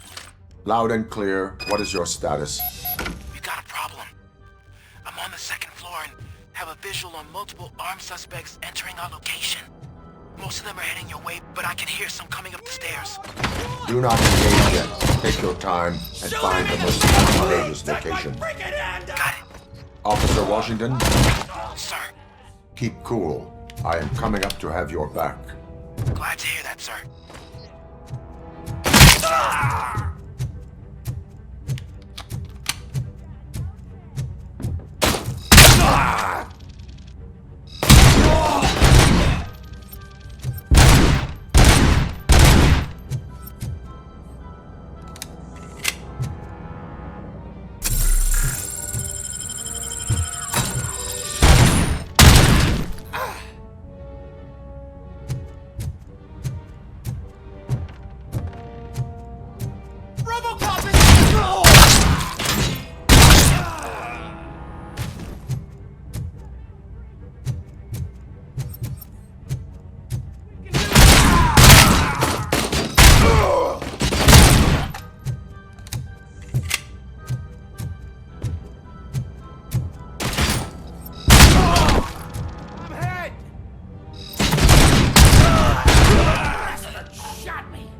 B: Loud and clear. What is your status?
I: We got a problem. I'm on the second floor and have a visual on multiple armed suspects entering our location. Most of them are heading your way, but I can hear some coming up the stairs.
B: Do not engage yet. Take your time and find the most advantageous location.
I: Got it.
B: Officer Washington?
I: Sir.
B: Keep cool. I am coming up to have your back.
I: Glad to hear that, sir.
C: Robocop is...
T: Shot me!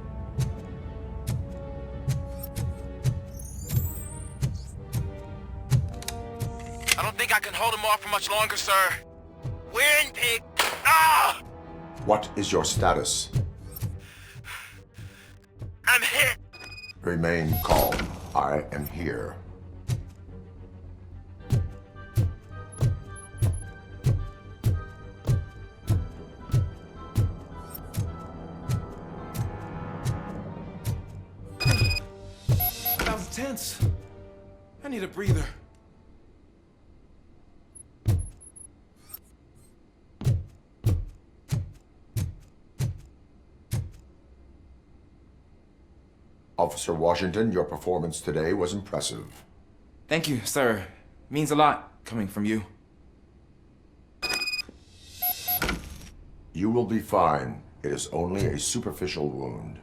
I: I don't think I can hold him off for much longer, sir. We're in, pig. Ah!
B: What is your status?
I: I'm hit.
B: Remain calm. I am here.
L: That was tense. I need a breather.
B: Officer Washington, your performance today was impressive.
L: Thank you, sir. Means a lot coming from you.
B: You will be fine. It is only a superficial wound.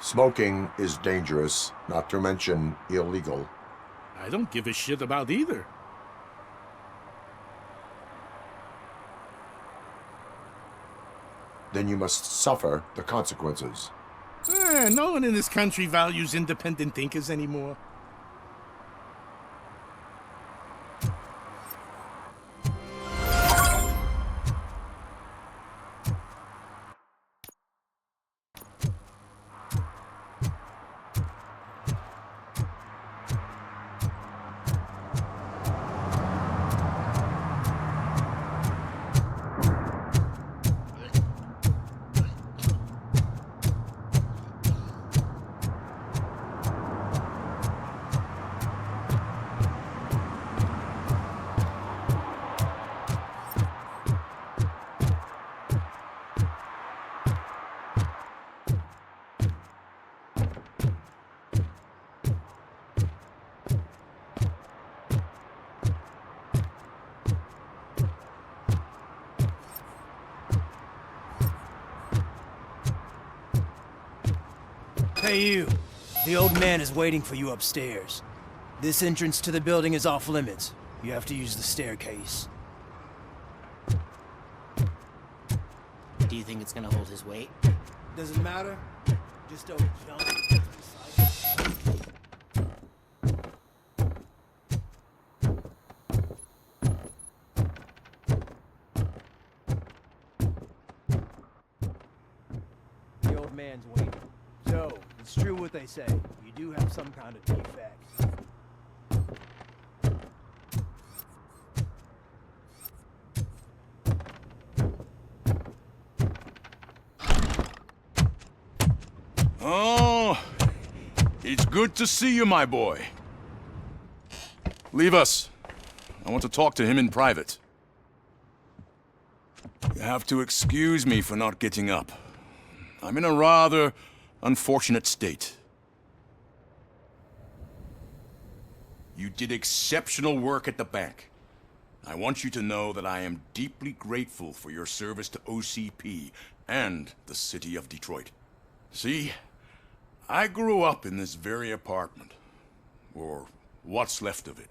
B: Smoking is dangerous, not to mention illegal.
N: I don't give a shit about either.
B: Then you must suffer the consequences.
N: No one in this country values independent thinkers anymore.
C: Hey you, the old man is waiting for you upstairs. This entrance to the building is off limits. You have to use the staircase.
T: Do you think it's gonna hold his weight?
C: Doesn't matter. Just don't jump. The old man's waiting. So, it's true what they say. You do have some kind of defect.
S: Oh, it's good to see you, my boy. Leave us. I want to talk to him in private. You have to excuse me for not getting up. I'm in a rather unfortunate state. You did exceptional work at the bank. I want you to know that I am deeply grateful for your service to OCP and the city of Detroit. See, I grew up in this very apartment, or what's left of it.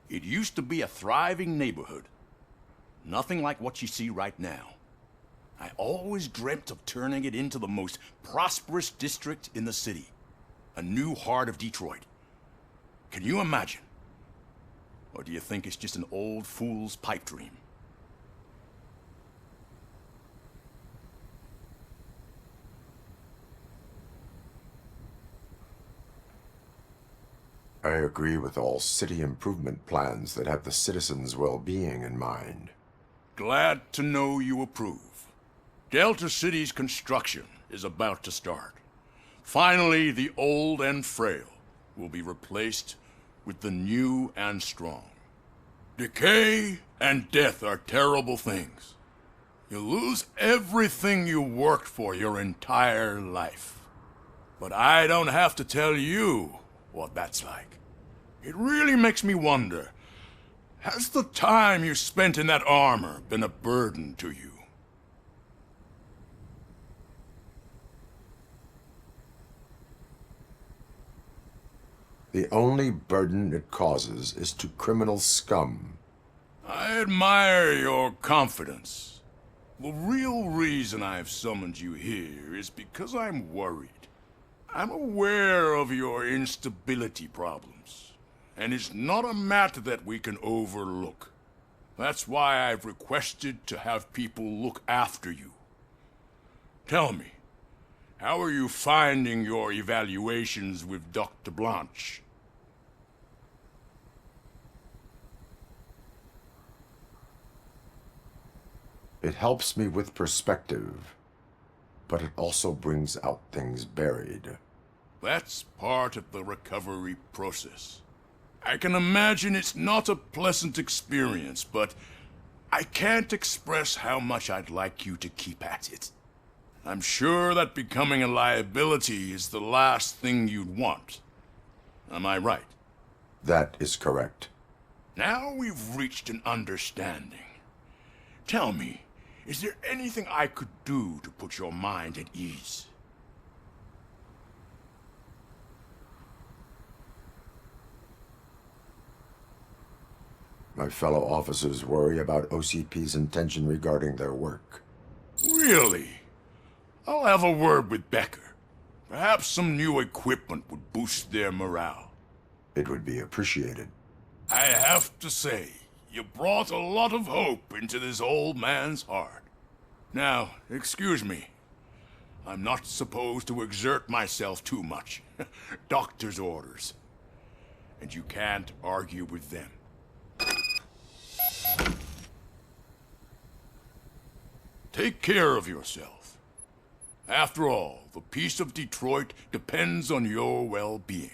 S: It used to be a thriving neighborhood. Nothing like what you see right now. I always dreamt of turning it into the most prosperous district in the city. A new heart of Detroit. Can you imagine? Or do you think it's just an old fool's pipe dream?
B: I agree with all city improvement plans that have the citizens' well-being in mind.
S: Glad to know you approve. Delta City's construction is about to start. Finally, the old and frail will be replaced with the new and strong. Decay and death are terrible things. You lose everything you worked for your entire life. But I don't have to tell you what that's like. It really makes me wonder, has the time you spent in that armor been a burden to you?
B: The only burden it causes is to criminal scum.
S: I admire your confidence. The real reason I've summoned you here is because I'm worried. I'm aware of your instability problems, and it's not a matter that we can overlook. That's why I've requested to have people look after you. Tell me, how are you finding your evaluations with Dr. Blanche?
B: It helps me with perspective, but it also brings out things buried.
S: That's part of the recovery process. I can imagine it's not a pleasant experience, but I can't express how much I'd like you to keep at it. I'm sure that becoming a liability is the last thing you'd want. Am I right?
B: That is correct.
S: Now we've reached an understanding. Tell me, is there anything I could do to put your mind at ease?
B: My fellow officers worry about OCP's intention regarding their work.
S: Really? I'll have a word with Becker. Perhaps some new equipment would boost their morale.
B: It would be appreciated.
S: I have to say, you brought a lot of hope into this old man's heart. Now, excuse me. I'm not supposed to exert myself too much. Doctor's orders. And you can't argue with them. Take care of yourself. After all, the peace of Detroit depends on your well-being.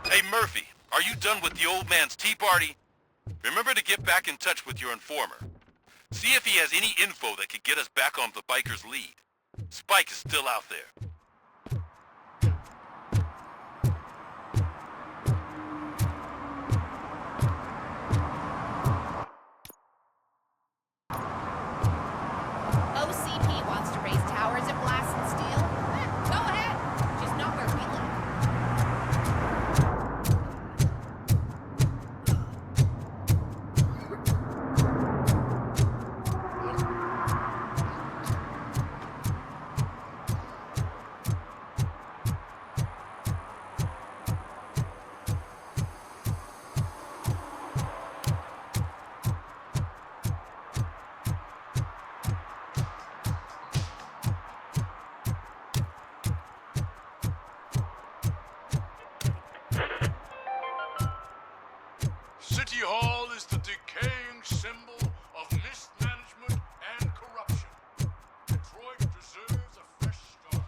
A: Hey Murphy, are you done with the old man's tea party? Remember to get back in touch with your informer. See if he has any info that could get us back on the biker's lead. Spike is still out there.
U: OCP wants to raise towers of glass and steel. Go ahead. Just not where we live.
S: City Hall is the decaying symbol of mismanagement and corruption. Detroit deserves a fresh start.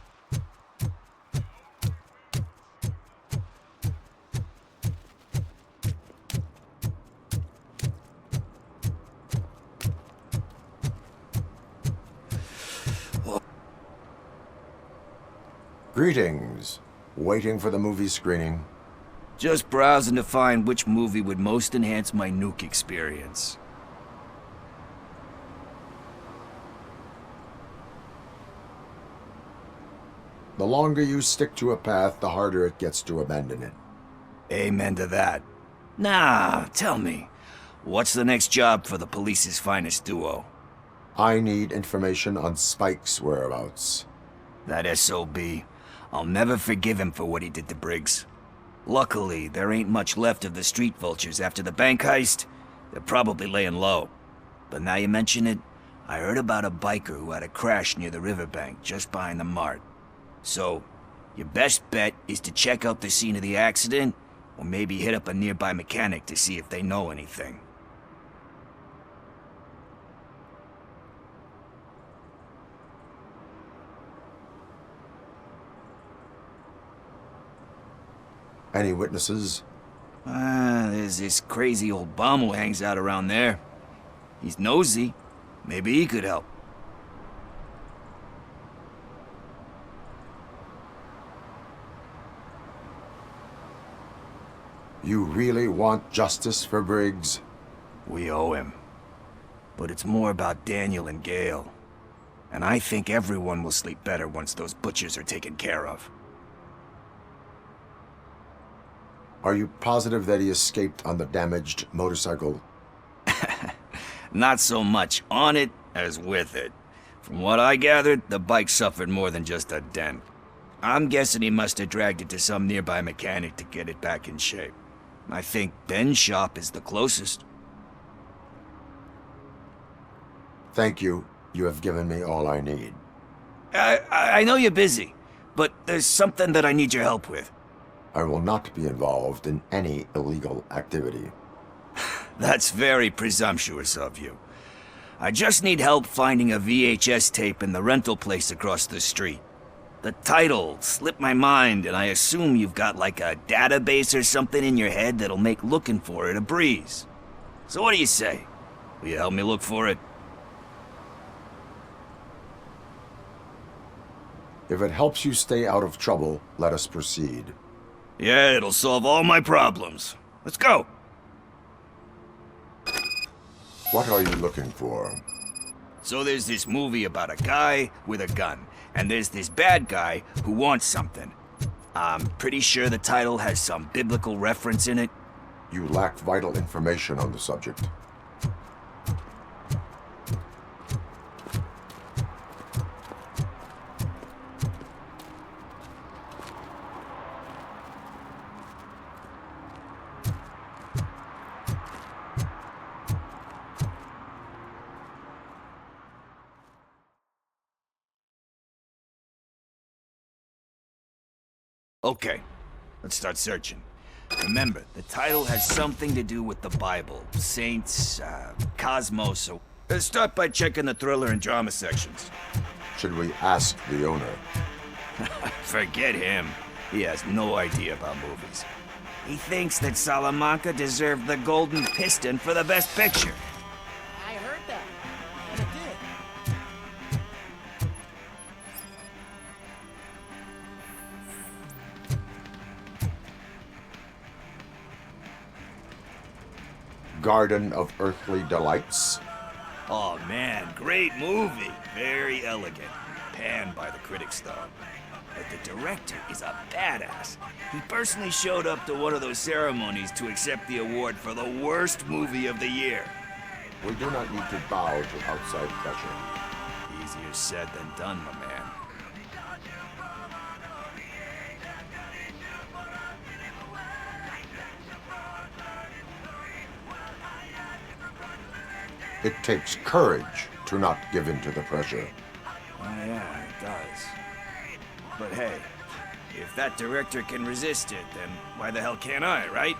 B: Greetings. Waiting for the movie screening.
E: Just browsing to find which movie would most enhance my Nuke experience.
B: The longer you stick to a path, the harder it gets to abandon it.
E: Amen to that. Nah, tell me, what's the next job for the police's finest duo?
B: I need information on Spike's whereabouts.
E: That SOB. I'll never forgive him for what he did to Briggs. Luckily, there ain't much left of the street vultures after the bank heist. They're probably laying low. But now you mention it, I heard about a biker who had a crash near the riverbank just behind the mart. So, your best bet is to check out the scene of the accident, or maybe hit up a nearby mechanic to see if they know anything.
B: Any witnesses?
E: There's this crazy old bum who hangs out around there. He's nosy. Maybe he could help.
B: You really want justice for Briggs?
E: We owe him. But it's more about Daniel and Gale. And I think everyone will sleep better once those butchers are taken care of.
B: Are you positive that he escaped on the damaged motorcycle?
E: Not so much on it as with it. From what I gathered, the bike suffered more than just a dent. I'm guessing he must have dragged it to some nearby mechanic to get it back in shape. I think Ben's shop is the closest.
B: Thank you. You have given me all I need.
E: I know you're busy, but there's something that I need your help with.
B: I will not be involved in any illegal activity.
E: That's very presumptuous of you. I just need help finding a VHS tape in the rental place across the street. The title slipped my mind, and I assume you've got like a database or something in your head that'll make looking for it a breeze. So what do you say? Will you help me look for it?
B: If it helps you stay out of trouble, let us proceed.
E: Yeah, it'll solve all my problems. Let's go!
B: What are you looking for?
E: So there's this movie about a guy with a gun, and there's this bad guy who wants something. I'm pretty sure the title has some biblical reference in it.
B: You lack vital information on the subject.
E: Okay, let's start searching. Remember, the title has something to do with the Bible, saints, cosmos, so... Let's start by checking the thriller and drama sections.
B: Should we ask the owner?
E: Forget him. He has no idea about movies. He thinks that Salamanca deserved the Golden Piston for the Best Picture.
T: I heard that. And it did.
B: Garden of Earthly Delights?
E: Oh man, great movie. Very elegant. Panned by the critics though. But the director is a badass. He personally showed up to one of those ceremonies to accept the award for the worst movie of the year.
B: We do not need to bow to outside pressure.
E: Easier said than done, my man.
B: It takes courage to not give in to the pressure.
E: Oh yeah, it does. But hey, if that director can resist it, then why the hell can't I, right?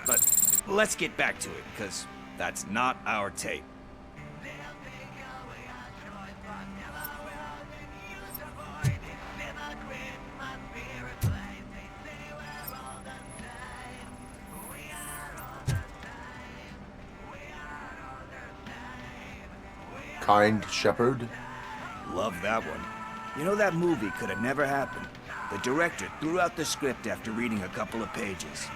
E: But let's get back to it, because that's not our tape.
B: Kind Shepherd?
E: Love that one. You know, that movie could have never happened. The director threw out the script after reading a couple of pages.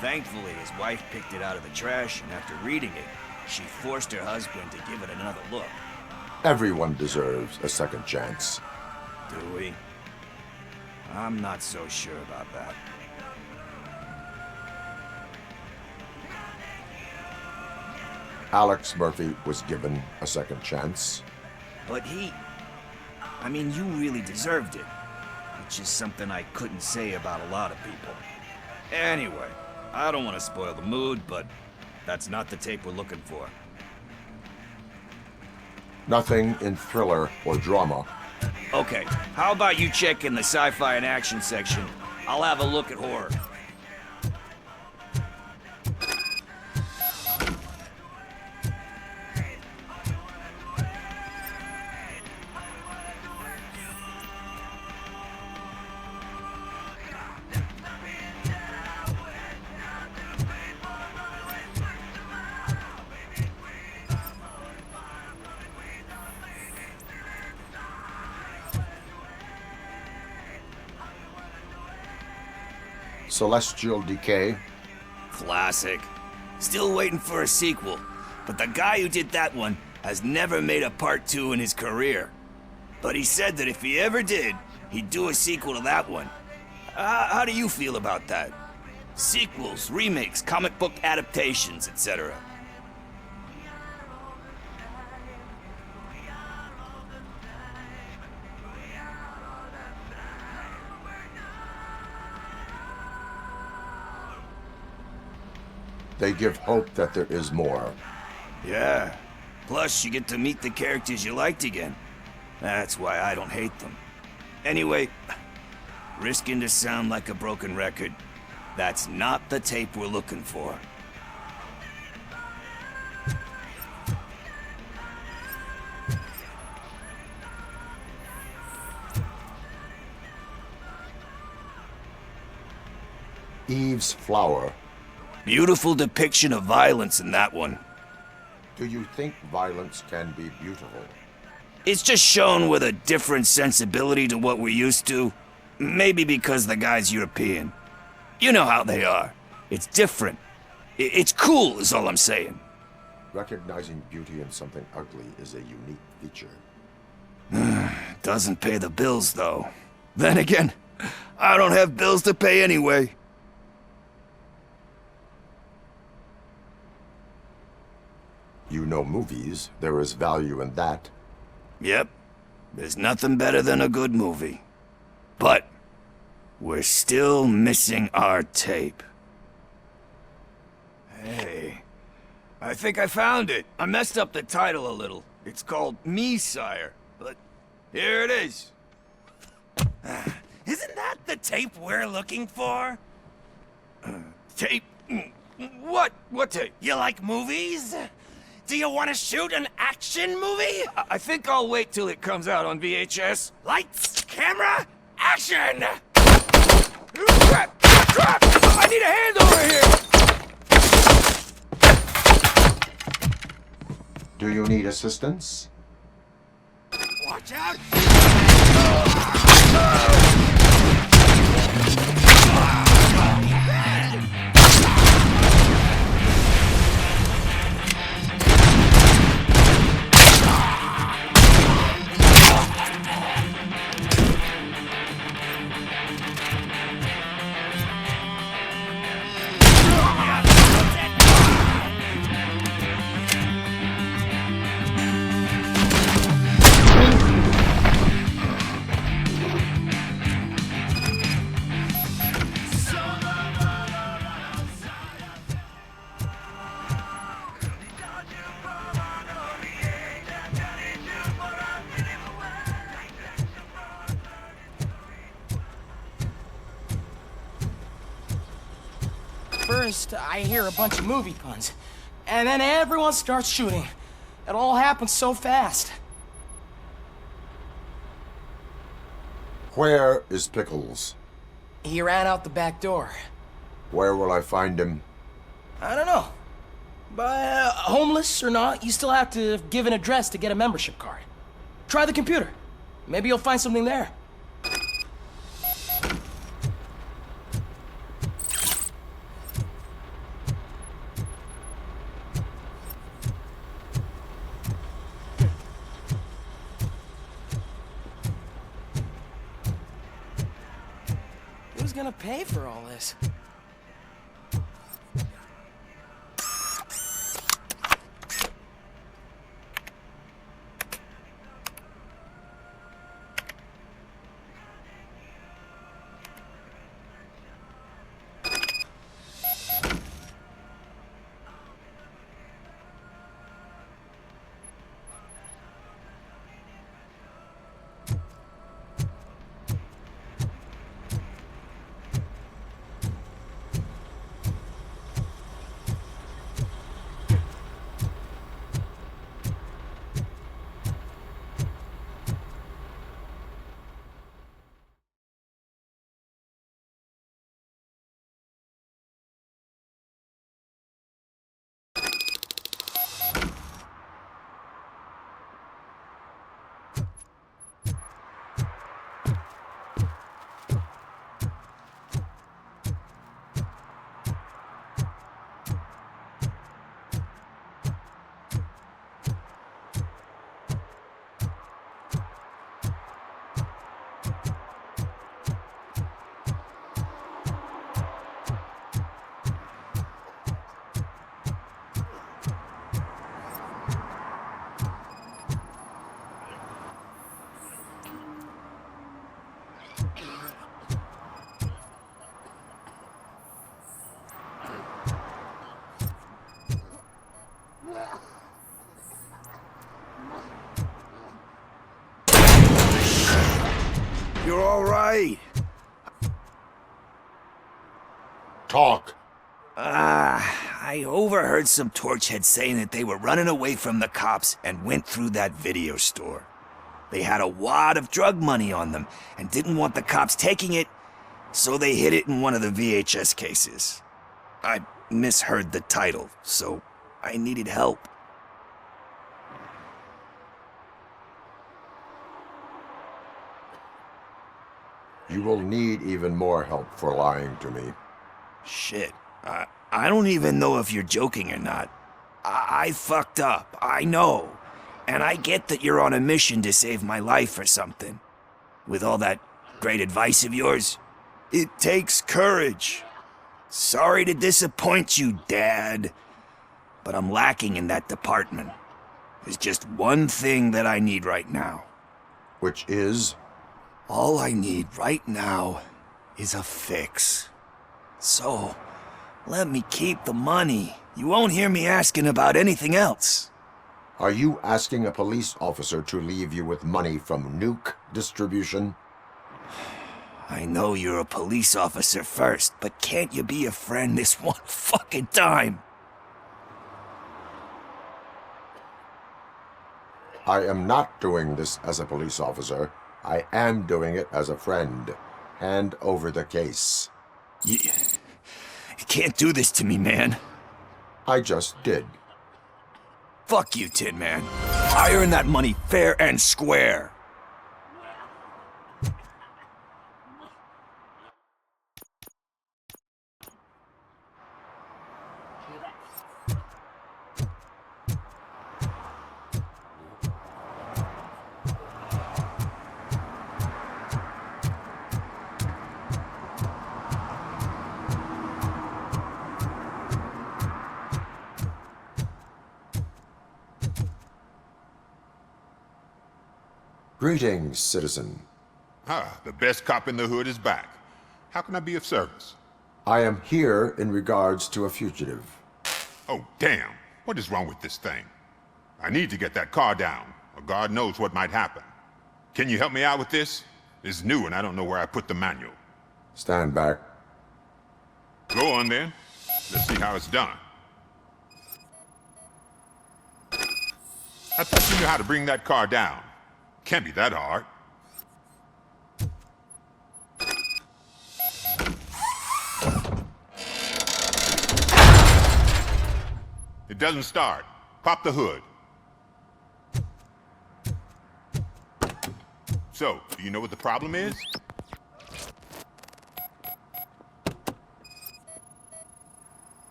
E: Thankfully, his wife picked it out of the trash, and after reading it, she forced her husband to give it another look.
B: Everyone deserves a second chance.
E: Do we? I'm not so sure about that.
B: Alex Murphy was given a second chance.
E: But I mean, you really deserved it. Which is something I couldn't say about a lot of people. Anyway, I don't want to spoil the mood, but that's not the tape we're looking for.
B: Nothing in thriller or drama.
E: Okay, how about you check in the sci-fi and action section? I'll have a look at horror.
B: Celestial Decay.
E: Classic. Still waiting for a sequel, but the guy who did that one has never made a part 2 in his career. But he said that if he ever did, he'd do a sequel to that one. How do you feel about that? Sequels, remakes, comic book adaptations, etc.
B: They give hope that there is more.
E: Yeah. Plus, you get to meet the characters you liked again. That's why I don't hate them. Anyway, risking to sound like a broken record, that's not the tape we're looking for.
B: Eve's Flower.
E: Beautiful depiction of violence in that one.
B: Do you think violence can be beautiful?
E: It's just shown with a different sensibility to what we're used to. Maybe because the guy's European. You know how they are. It's different. It's cool is all I'm saying.
B: Recognizing beauty in something ugly is a unique feature.
E: Doesn't pay the bills, though. Then again, I don't have bills to pay anyway.
B: You know movies. There is value in that.
E: Yep. There's nothing better than a good movie. But we're still missing our tape. Hey, I think I found it. I messed up the title a little. It's called Me, Sire. But here it is.
G: Isn't that the tape we're looking for?
E: Tape? What? What tape?
G: You like movies? Do you want to shoot an action movie?
E: I think I'll wait till it comes out on VHS.
G: Lights, camera, action!
E: Crap! Crap! I need a hand over here!
B: Do you need assistance?
G: Watch out!
T: First, I hear a bunch of movie puns, and then everyone starts shooting. It all happens so fast.
B: Where is Pickles?
T: He ran out the back door.
B: Where will I find him?
T: I don't know. But homeless or not, you still have to give an address to get a membership card. Try the computer. Maybe you'll find something there. Who's gonna pay for all this?
E: You're all right.
B: Talk.
E: I overheard some torchheads saying that they were running away from the cops and went through that video store. They had a wad of drug money on them and didn't want the cops taking it So they hid it in one of the VHS cases. I misheard the title, so I needed help.
B: You will need even more help for lying to me.
E: Shit. I don't even know if you're joking or not. I fucked up, I know. And I get that you're on a mission to save my life or something. With all that great advice of yours, it takes courage. Sorry to disappoint you, Dad. But I'm lacking in that department. There's just one thing that I need right now.
B: Which is?
E: All I need right now is a fix. So, let me keep the money. You won't hear me asking about anything else.
B: Are you asking a police officer to leave you with money from Nuke distribution?
E: I know you're a police officer first, but can't you be a friend this one fucking time?
B: I am not doing this as a police officer. I am doing it as a friend. Hand over the case.
E: You can't do this to me, man.
B: I just did.
E: Fuck you, Tin Man. I earned that money fair and square.
B: Greetings, citizen.
H: The best cop in the hood is back. How can I be of service?
B: I am here in regards to a fugitive.
H: Oh, damn. What is wrong with this thing? I need to get that car down, or God knows what might happen. Can you help me out with this? It's new and I don't know where I put the manual.
B: Stand back.
H: Go on then. Let's see how it's done. I thought you knew how to bring that car down. Can't be that hard. It doesn't start. Pop the hood. So, do you know what the problem is?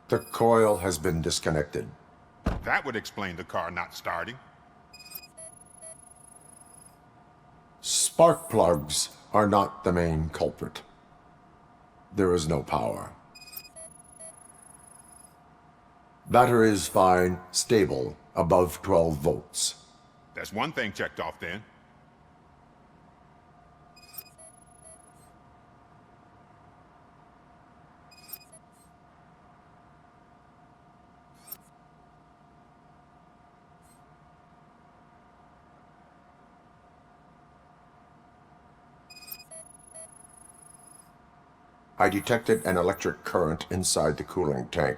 B: The coil has been disconnected.
H: That would explain the car not starting.
B: Spark plugs are not the main culprit. There is no power. Battery is fine, stable, above 12 volts.
H: That's one thing checked off then.
B: I detected an electric current inside the cooling tank.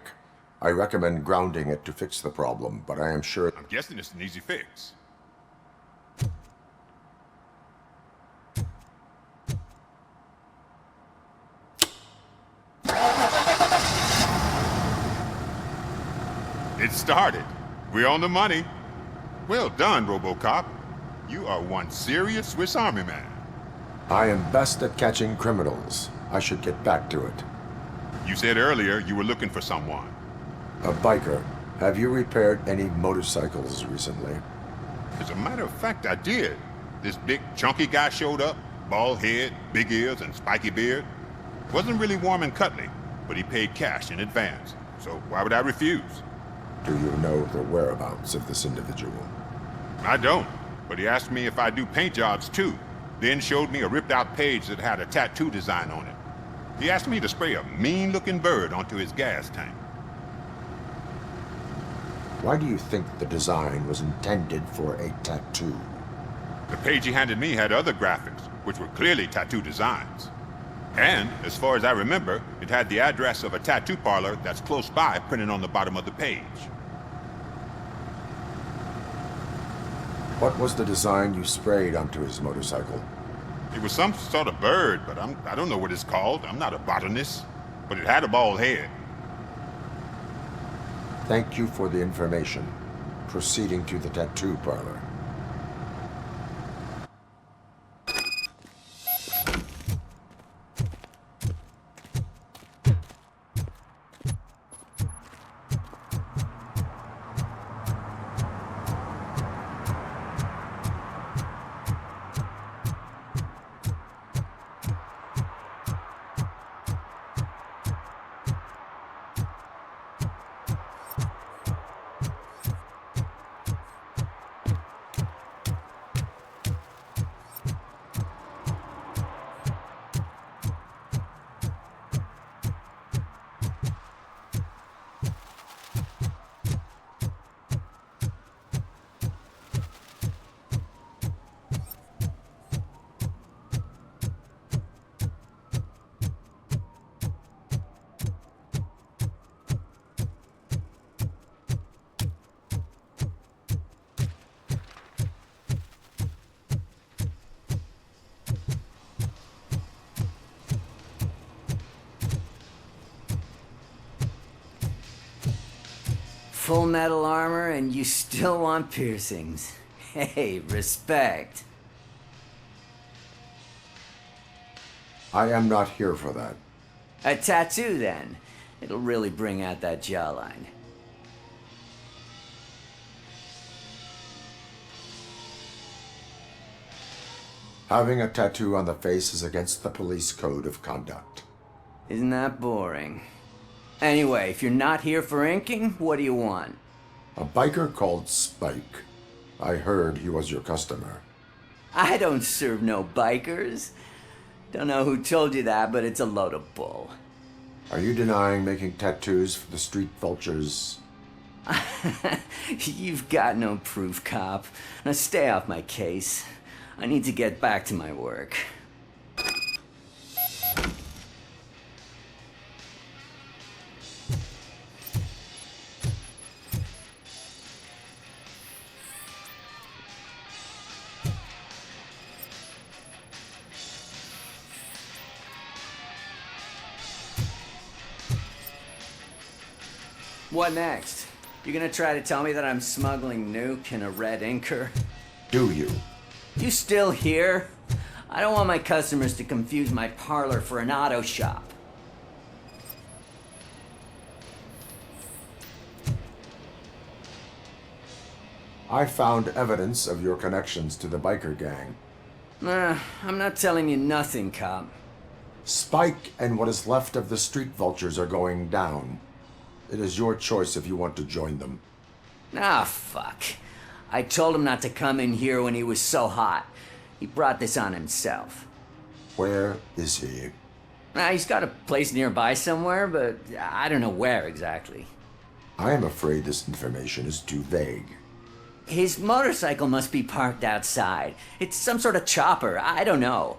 B: I recommend grounding it to fix the problem, but I am sure...
H: I'm guessing it's an easy fix. It started. We're on the money. Well done, Robocop. You are one serious Swiss Army man.
B: I am best at catching criminals. I should get back to it.
H: You said earlier you were looking for someone.
B: A biker. Have you repaired any motorcycles recently?
H: As a matter of fact, I did. This big, chunky guy showed up. Bald head, big ears, and spiky beard. Wasn't really warm and cuddly, but he paid cash in advance. So why would I refuse?
B: Do you know the whereabouts of this individual?
H: I don't, but he asked me if I do paint jobs too. Then showed me a ripped-out page that had a tattoo design on it. He asked me to spray a mean-looking bird onto his gas tank.
B: Why do you think the design was intended for a tattoo?
H: The page he handed me had other graphics, which were clearly tattoo designs. And, as far as I remember, it had the address of a tattoo parlor that's close by printed on the bottom of the page.
B: What was the design you sprayed onto his motorcycle?
H: It was some sort of bird, but I don't know what it's called. I'm not a botanist. But it had a bald head.
B: Thank you for the information. Proceeding to the tattoo parlor.
E: Full metal armor and you still want piercings. Hey, respect.
B: I am not here for that.
E: A tattoo, then. It'll really bring out that jawline.
B: Having a tattoo on the face is against the police code of conduct.
E: Isn't that boring? Anyway, if you're not here for inking, what do you want?
B: A biker called Spike. I heard he was your customer.
E: I don't serve no bikers. Don't know who told you that, but it's a load of bull.
B: Are you denying making tattoos for the street vultures?
E: You've got no proof, cop. Now stay off my case. I need to get back to my work. What next? You gonna try to tell me that I'm smuggling Nuke in a red inker?
B: Do you?
E: You still here? I don't want my customers to confuse my parlor for an auto shop.
B: I found evidence of your connections to the biker gang.
E: I'm not telling you nothing, cop.
B: Spike and what is left of the street vultures are going down. It is your choice if you want to join them.
E: Ah, fuck. I told him not to come in here when he was so hot. He brought this on himself.
B: Where is he?
E: He's got a place nearby somewhere, but I don't know where exactly.
B: I am afraid this information is too vague.
E: His motorcycle must be parked outside. It's some sort of chopper. I don't know.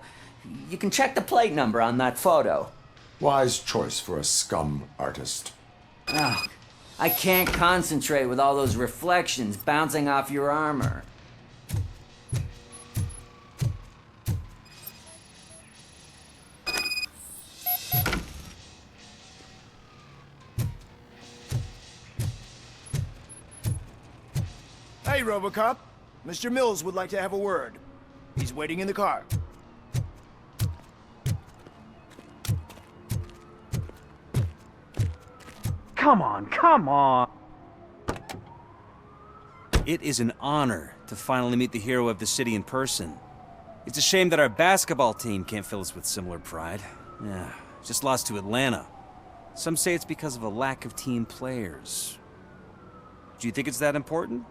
E: You can check the plate number on that photo.
B: Wise choice for a scum artist.
E: Oh, I can't concentrate with all those reflections bouncing off your armor.
C: Hey, Robocop. Mr. Mills would like to have a word. He's waiting in the car.
K: Come on, come on! It is an honor to finally meet the hero of the city in person. It's a shame that our basketball team can't fill us with similar pride. Yeah, just lost to Atlanta. Some say it's because of a lack of team players. Do you think it's that important?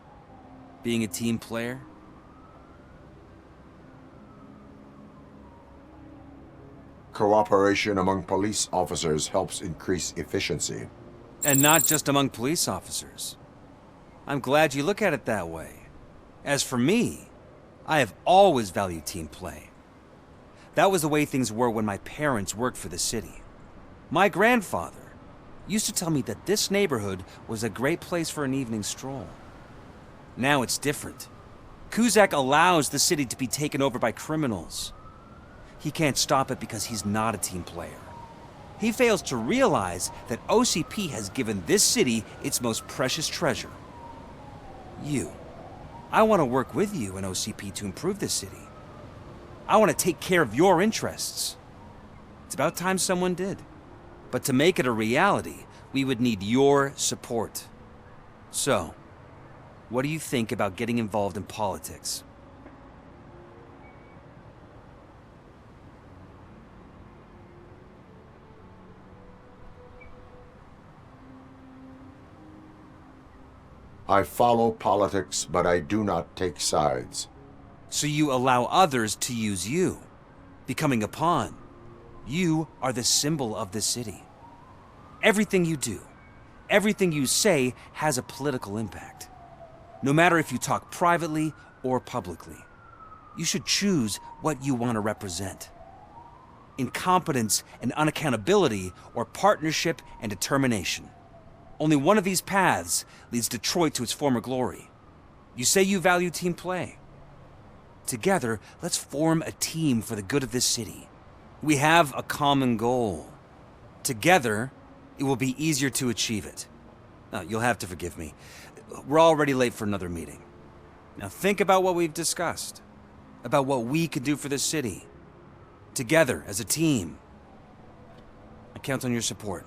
K: Being a team player?
B: Cooperation among police officers helps increase efficiency.
K: And not just among police officers. I'm glad you look at it that way. As for me, I have always valued team play. That was the way things were when my parents worked for the city. My grandfather used to tell me that this neighborhood was a great place for an evening stroll. Now it's different. Cusack allows the city to be taken over by criminals. he can't stop it because he's not a team player. He fails to realize that OCP has given this city its most precious treasure. You. I want to work with you and OCP to improve this city. I want to take care of your interests. It's about time someone did. But to make it a reality, we would need your support. So, what do you think about getting involved in politics?
B: I follow politics, but I do not take sides.
K: So you allow others to use you, becoming a pawn. You are the symbol of the city. Everything you do, everything you say has a political impact. No matter if you talk privately or publicly, you should choose what you want to represent. Incompetence and unaccountability, or partnership and determination. Only one of these paths leads Detroit to its former glory. You say you value team play. Together, let's form a team for the good of this city. We have a common goal. Together, it will be easier to achieve it. Now, you'll have to forgive me. We're already late for another meeting. Now think about what we've discussed. About what we could do for this city. Together, as a team. I count on your support.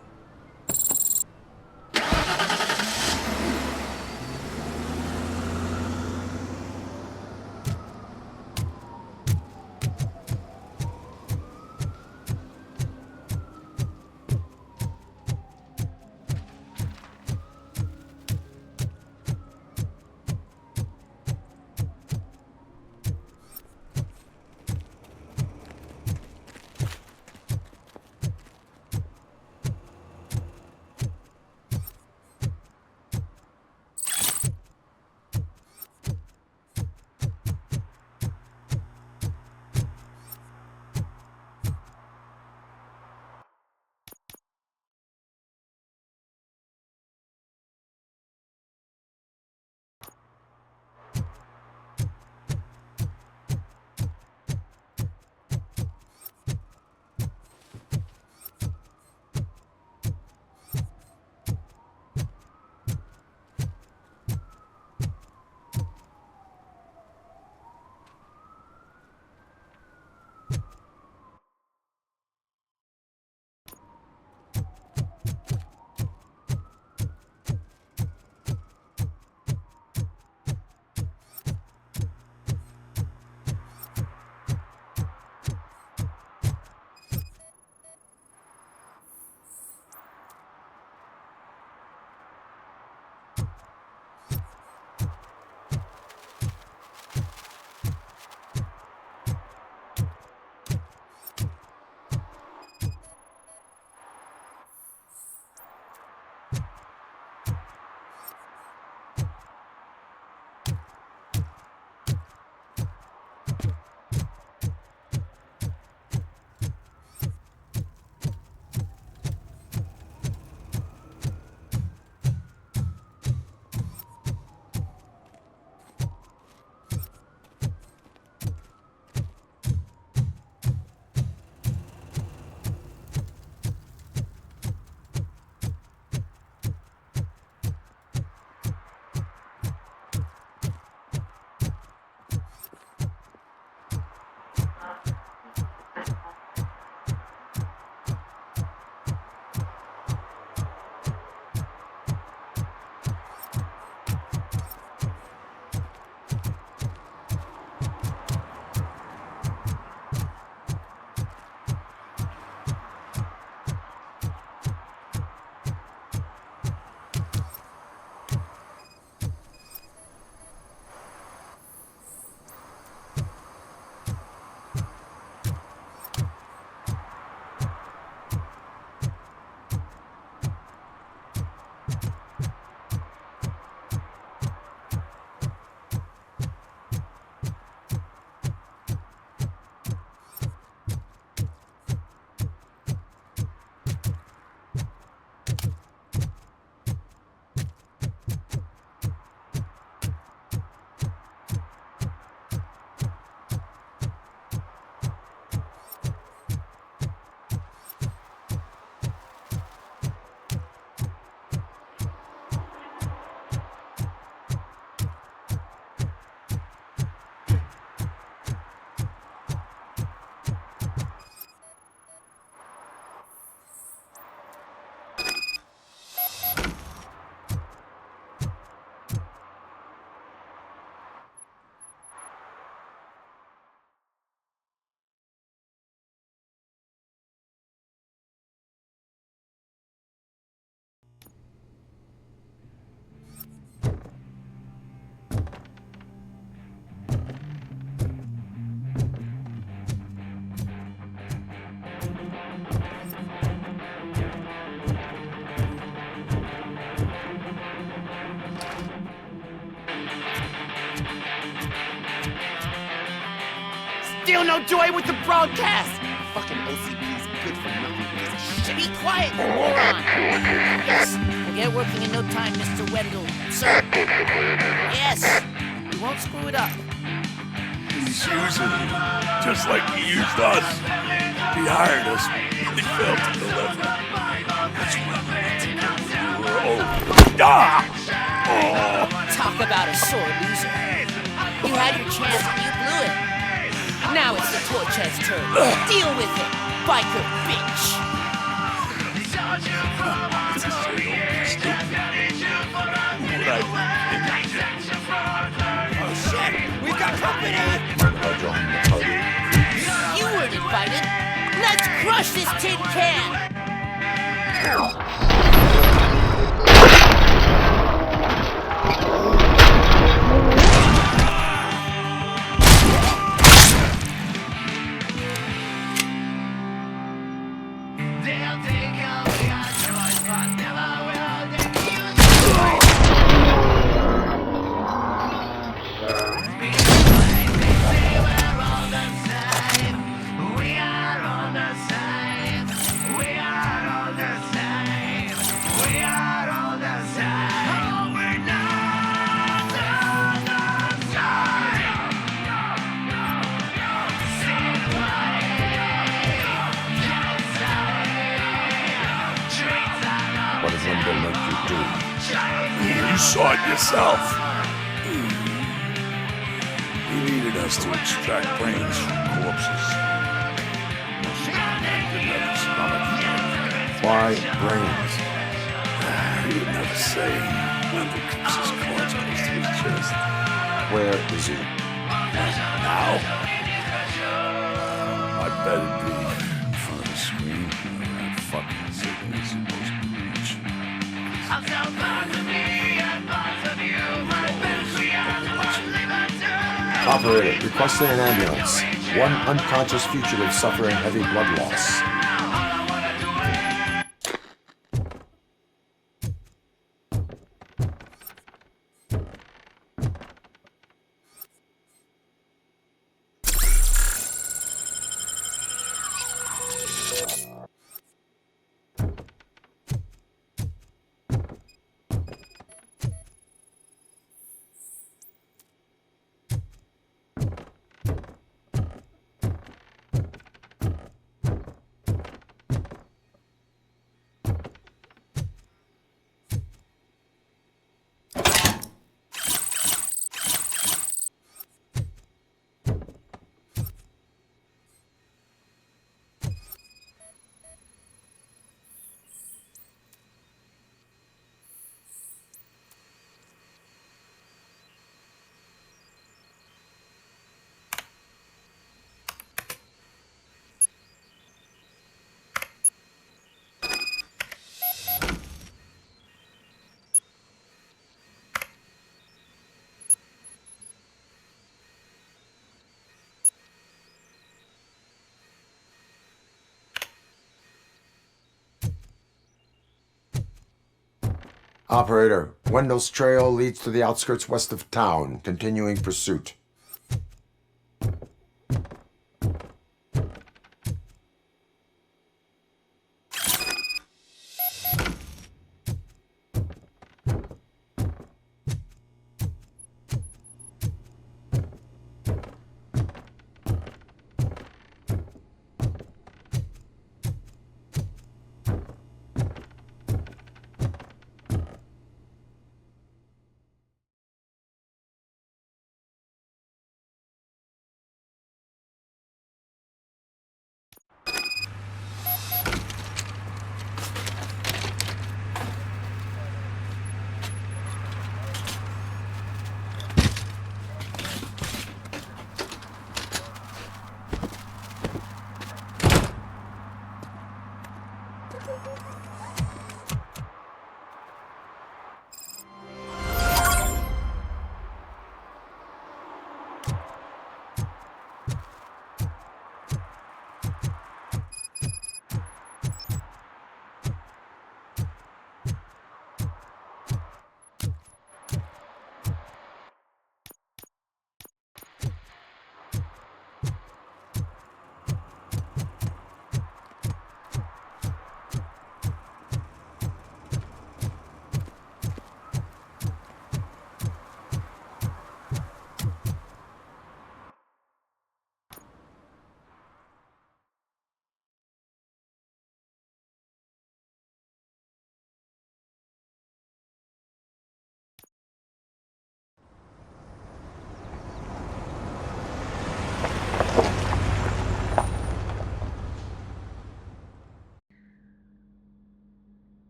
G: feel no joy with the broadcast. Fucking OCP's good for nothing piece of shit. Be quiet, you moron. Yes, we'll get working in no time, Mr. Wendell. Sir. Yes. We won't screw it up.
P: He's using you, just like he used us. He hired us, but he failed to deliver. That's why we were
G: Talk about a sore loser. You had your chance and you blew it. Now it's the torch head's turn. Deal with it, biker bitch. Oh shit, we've got company! You weren't invited. Let's crush this tin can!
P: What does Limbo make you do? You saw it yourself. He needed us to extract brains from corpses. Why brains? He would never say. Wendell keeps his cards close to his chest.
B: Where is he?
P: Now? I bet it'd be in front of the screen where that fucking signal's supposed to reach.
B: Operator, requesting an ambulance. One unconscious fugitive suffering heavy blood loss. Operator, Wendell's trail leads to the outskirts west of town, continuing pursuit.